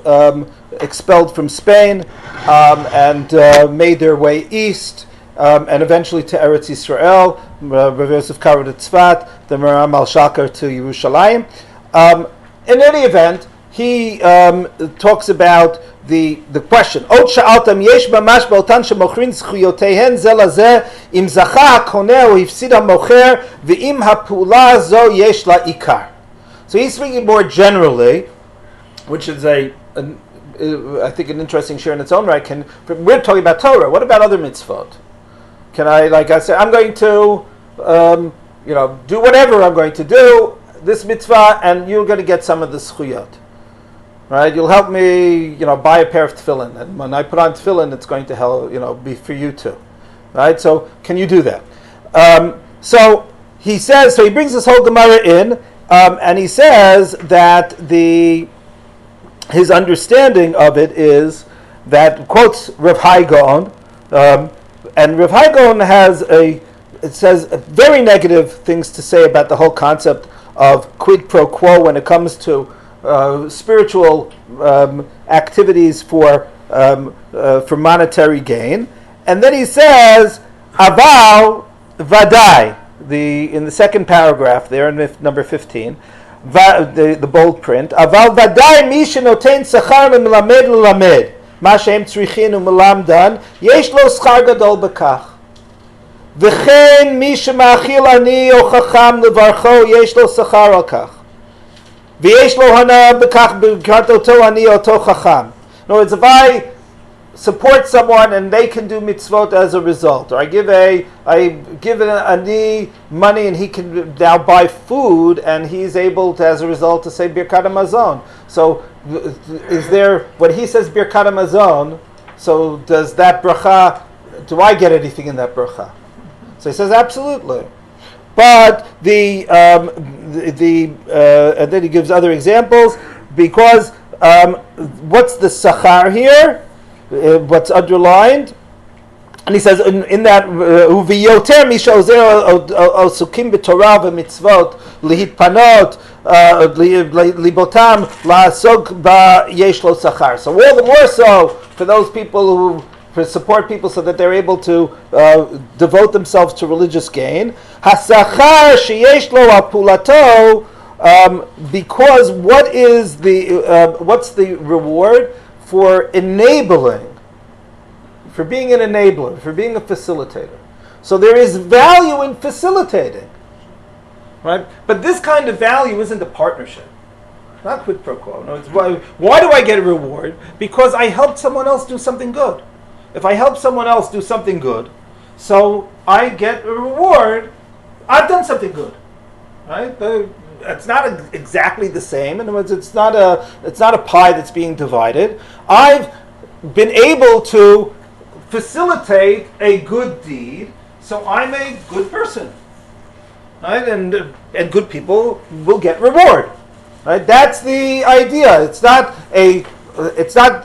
expelled from Spain and made their way east and eventually to Eretz Yisrael. Rav Yosef Karo to Tzfat, the Maharam al-Shakar to Yerushalayim. In any event, he talks about the question. Od sha'altam yesh mamash ba'otan shemochrin zchuyotehen ze lazeh im zacha hakoneh o hifsid hamocher ve'im ha'pula zo yesh la ikar. So he's speaking more generally, which is I think an interesting share in its own right. We're talking about Torah. What about other mitzvot? Can I, like I said, I'm going to do whatever I'm going to do, this mitzvah, and you're going to get some of the zchuyot. Right, you'll help me, buy a pair of tefillin, and when I put on tefillin, it's going to help, be for you too. Right, so can you do that? So he says, so he brings this whole Gemara in, and he says that his understanding of it is that quotes Rav Haigon, and Rav Haigon says very negative things to say about the whole concept of quid pro quo when it comes to spiritual activities for monetary gain, and then he says aval vadai in the second paragraph there in number 15, the bold print, aval vadai mi shenoten sachar lemelamed lelamed ma shehem tzrichin umelamdan yesh lo schar gadol bekach v'chein mi shemachil ani o chacham levarcho yesh lo sachar al kach. In other words, if I support someone and they can do mitzvot as a result, or I give an ani money and he can now buy food and he's able to, as a result, to say Birkat HaMazon. So, is there when he says Birkat HaMazon? So, does that bracha? Do I get anything in that bracha? So he says absolutely. But and then he gives other examples because what's the sachar here? What's underlined? And he says in that uviyoter mishozer osukim b'torah v'mitzvot lihitpanot libotam la'asok ba'yesh lo sachar. So all the more so for those people who support people so that they're able to devote themselves to religious gain. Hasachar sheyesh lo apulato, because what's the reward for enabling, for being an enabler, for being a facilitator? So there is value in facilitating, right? But this kind of value isn't a partnership. Not quid pro quo. No, it's why do I get a reward? Because I helped someone else do something good. If I help someone else do something good, so I get a reward. I've done something good, right? It's not exactly the same. In other words, it's not a pie that's being divided. I've been able to facilitate a good deed, so I'm a good person, right? And good people will get reward, right? That's the idea. It's not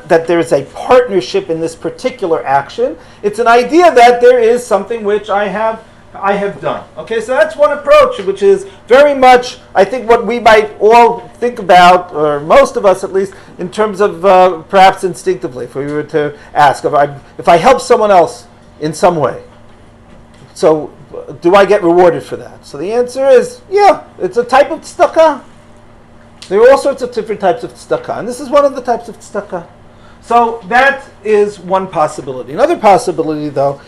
that there is a partnership in this particular action. It's an idea that there is something which I have I have done. Okay, so that's one approach, which is very much, I think, what we might all think about, or most of us at least, in terms of perhaps instinctively, if we were to ask, if I help someone else in some way, so do I get rewarded for that? So the answer is, yeah, it's a type of tzedakah. There are all sorts of different types of tzedakah, and this is one of the types of tzedakah. So that is one possibility. Another possibility, though,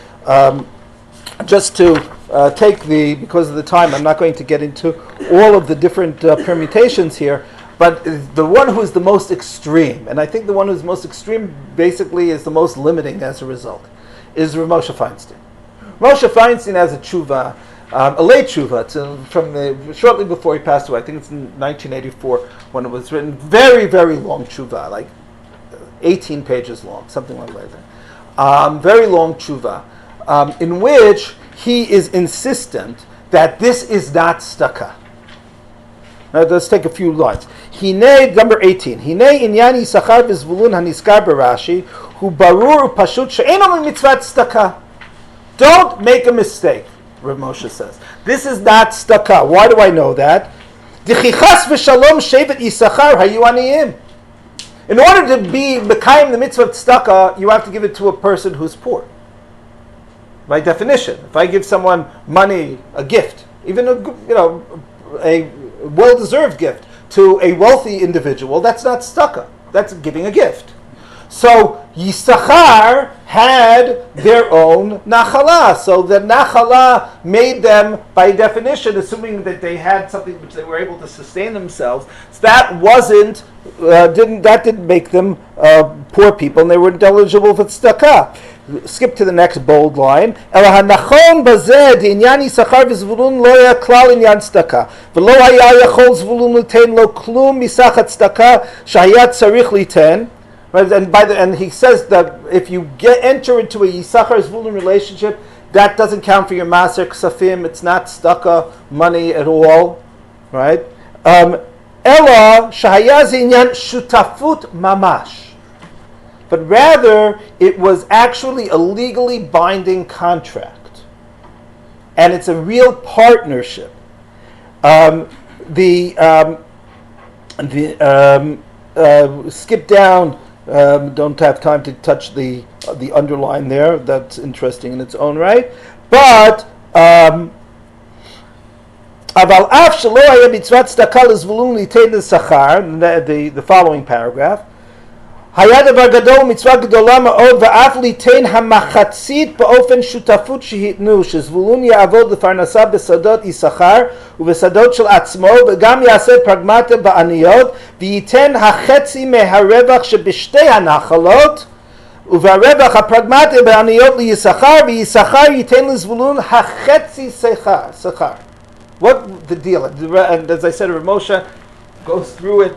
just to because of the time, I'm not going to get into all of the different permutations here, but the one who is the most extreme, and I think the one who's most extreme basically is the most limiting as a result, is Rav Moshe Feinstein. Moshe Feinstein has a tshuva, a late tshuva, shortly before he passed away. I think it's in 1984 when it was written. Very, very long tshuva, like 18 pages long, something like that. Very long tshuva, in which he is insistent that this is not tzedakah. Now let's take a few lines. Hine, number 18. Hine inyan Yissachar v'Zvulun haniskar b'Rashi hu barur pashut she'eno mitzvat tzedakah. Don't make a mistake, Rav Moshe says. This is not tzedakah. Why do I know that? D'chichas v'shalom shevet Yissachar hayu aniyim. In order to be mekayim the mitzvah of tzedakah, you have to give it to a person who's poor. By definition, if I give someone money, a gift, even a well-deserved gift to a wealthy individual, that's not tzedakah. That's giving a gift. So Yissachar had their own nachala. So the nachala made them, by definition, assuming that they had something which they were able to sustain themselves, so that didn't make them poor people, and they weren't eligible for tzedakah. Skip to the next bold line. Elahanachon bazeh d'inyan Yissachar v'Zvulun lo ya klal inyan tzedakah v'lo haya yachol Zvulun liten lo klum misachat tzedakah shahayat tzarich liten. And he says that if you enter into a Yissachar Zvulun relationship, that doesn't count for your maser ksafim. It's not tzedakah money at all, right? Ela shahaya zinyan shutafut mamash. But rather, it was actually a legally binding contract. And it's a real partnership. Skip down, don't have time to touch the underline there. That's interesting in its own right. But, the following paragraph, היה דבר גדול מצווה גדולה מאוד ואף ליתן המחצית באופן שותפות שהתנו שזבולון יעבוד לפרנסה בשדות יששכר ובשדות של עצמו וגם יעשה פרגמטיה בעניות וייתן החצי מהרווח שבשתי הנחלות וברווח הפרגמטיה בעניות ליששכר ויששכר ייתן לזבולון החצי שכר. What the deal? And as I said, Rav Moshe goes through it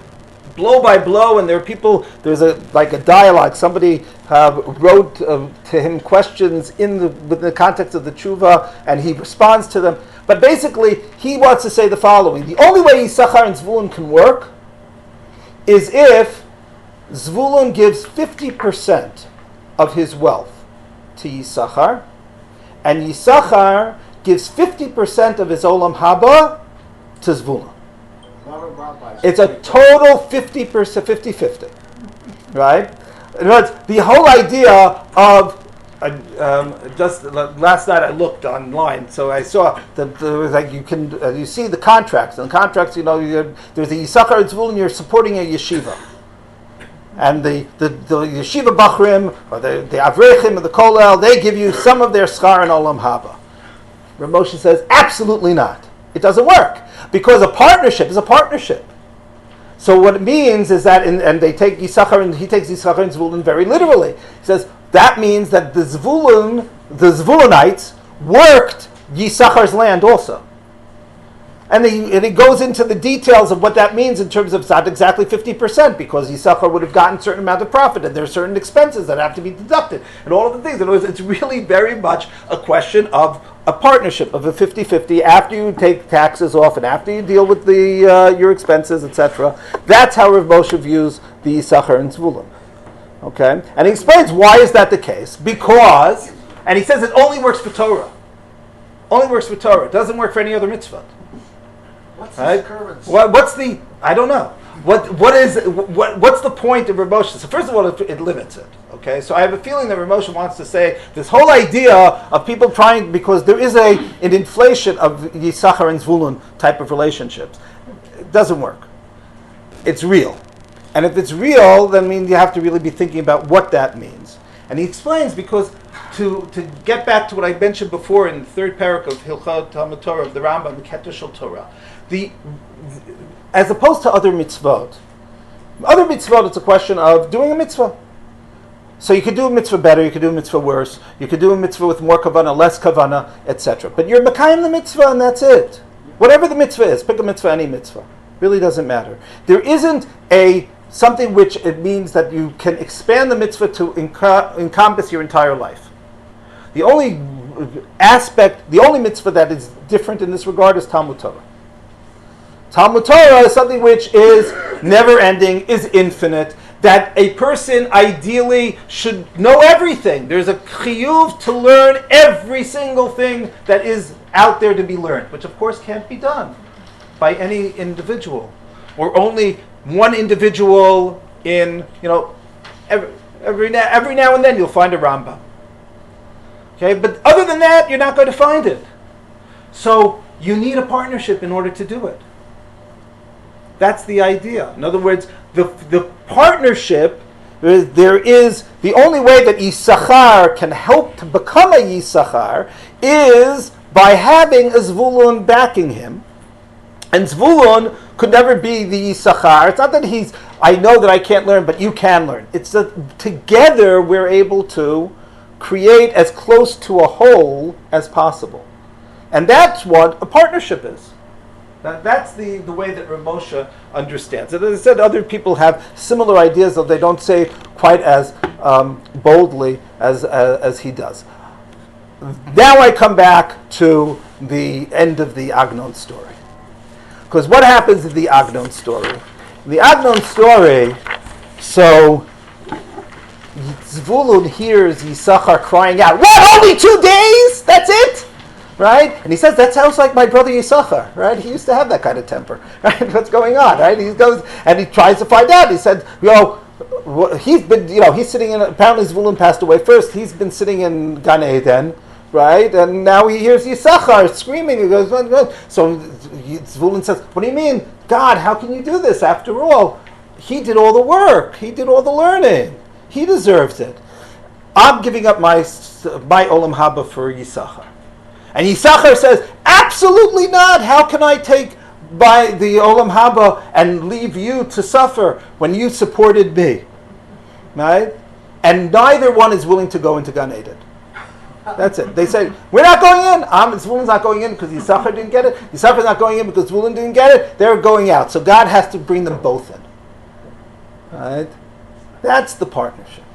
blow by blow, and there are people, there's a dialogue. Somebody wrote to him questions within the context of the tshuva, and he responds to them. But basically, he wants to say the following. The only way Yissachar and Zvulun can work is if Zvulun gives 50% of his wealth to Yissachar, and Yissachar gives 50% of his olam haba to Zvulun. It's a total 50%, 50-50, right? In other words, the whole idea of just last night I looked online, so I saw that there was you see the contracts. And the contracts, there's a Yissachar and Zvulun, you're supporting a yeshiva, and the yeshiva bachrim or the avrechim or the kolel, they give you some of their schar and olam haba. Rav Moshe says absolutely not. It doesn't work. Because a partnership is a partnership. So what it means is that, and they take Yissachar, and he takes Yissachar and Zvulun very literally. He says, that means that the Zvulunites worked Yissachar's land also. And he goes into the details of what that means in terms of it's not exactly 50%, because Yissachar would have gotten a certain amount of profit, and there are certain expenses that have to be deducted, and all of the things. In other words, it's really very much a question of a partnership, of a 50-50, after you take taxes off and after you deal with your expenses, etc. That's how Rav Moshe views the Yissachar and Zvulun. Okay? And he explains why is that the case. Because, and he says it only works for Torah. only works for Torah. It doesn't work for any other mitzvah. What's Right? his currency? What's the? I don't know. What's the point of Rav Moshe? So first of all, it limits it. Okay, so I have a feeling that Rav Moshe wants to say this whole idea of people trying, because there is an inflation of Yissachar and Zvulun type of relationships. It doesn't work. It's real, and if it's real, then you have to really be thinking about what that means. And he explains, because to get back to what I mentioned before in the third parak of Hilchot Talmud Torah of the Rambam, the Keter Shel Torah, as opposed to other mitzvot, it's a question of doing a mitzvah. So you could do a mitzvah better, you could do a mitzvah worse, you could do a mitzvah with more kavanah, less kavanah, etc. But you're mekayim the mitzvah, and that's it. Whatever the mitzvah is, pick a mitzvah, any mitzvah. Really doesn't matter. There isn't something which it means that you can expand the mitzvah to encompass your entire life. The only mitzvah that is different in this regard is Talmud Torah. Talmud Torah is something which is never-ending, is infinite, that a person ideally should know everything. There's a chiyuv to learn every single thing that is out there to be learned, which of course can't be done by any individual, or only one individual in, every now and then you'll find a Rambam. Okay, but other than that, you're not going to find it. So you need a partnership in order to do it. That's the idea. In other words, the partnership, there is the only way that Yissachar can help to become a Yissachar is by having a Zvulun backing him. And Zvulun could never be the Yissachar. It's not that I know that I can't learn, but you can learn. It's that together we're able to create as close to a whole as possible. And that's what a partnership is. That's the way that Rav Moshe understands it. As I said, other people have similar ideas, though they don't say quite as boldly as he does. Now I come back to the end of the Agnon story. Because what happens in the Agnon story? In the Agnon story, so Zvulun hears Yissachar crying out, "What, only 2 days? That's it?" Right? And he says, that sounds like my brother Yissachar, right? He used to have that kind of temper, right? What's going on, right? He goes and he tries to find out. He said, he's been, he's sitting in, apparently Zvulun passed away first. He's been sitting in Gan Eden, right? And now he hears Yissachar screaming. He goes, what? So Zvulun says, what do you mean? God, how can you do this? After all, he did all the work. He did all the learning. He deserves it. I'm giving up my Olam Haba for Yissachar. And Yissachar says, absolutely not. How can I take by the Olam Haba and leave you to suffer when you supported me? Right? And neither one is willing to go into Gan Eden. That's it. They say, we're not going in. Zvulun's not going in because Yissachar didn't get it. Yissachar's not going in because Zvulun didn't get it. They're going out. So God has to bring them both in. Right? That's the partnership.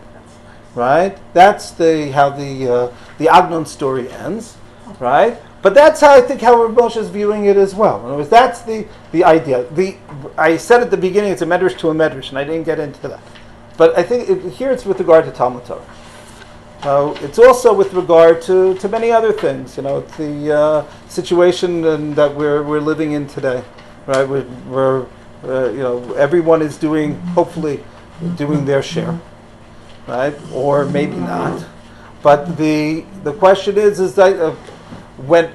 Right? That's how the Agnon story ends. Right? But that's how I think how Rav Moshe is viewing it as well. In other words, that's the idea. I said at the beginning it's a medrash to a medrash, and I didn't get into that. But I think here it's with regard to Talmud Torah. It's also with regard to many other things. It's the situation that we're living in today. Right? We're everyone is hopefully doing their share. Right? Or maybe not. But the question is that when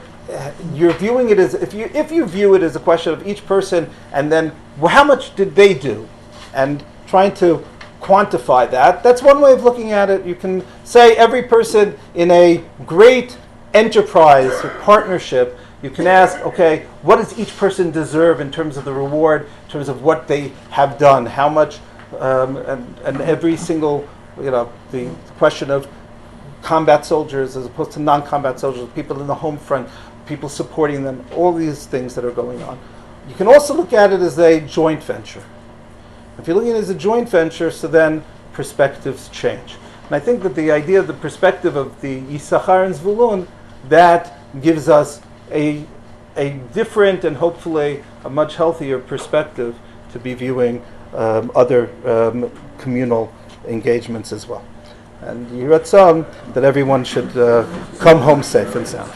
you're viewing it as if you view it as a question of each person, and then how much did they do, and trying to quantify that. That's one way of looking at it. You can say every person in a great enterprise or partnership. You can ask, okay, what does each person deserve in terms of the reward, in terms of what they have done, how much, and every single, the question of combat soldiers as opposed to non-combat soldiers, people in the home front, people supporting them, all these things that are going on. You can also look at it as a joint venture. If you're looking at it as a joint venture, so then perspectives change. And I think that the idea of the perspective of the Yissachar and Zvulun, that gives us a different and hopefully a much healthier perspective to be viewing other communal engagements as well. And Yiratzon that everyone should come home safe and sound.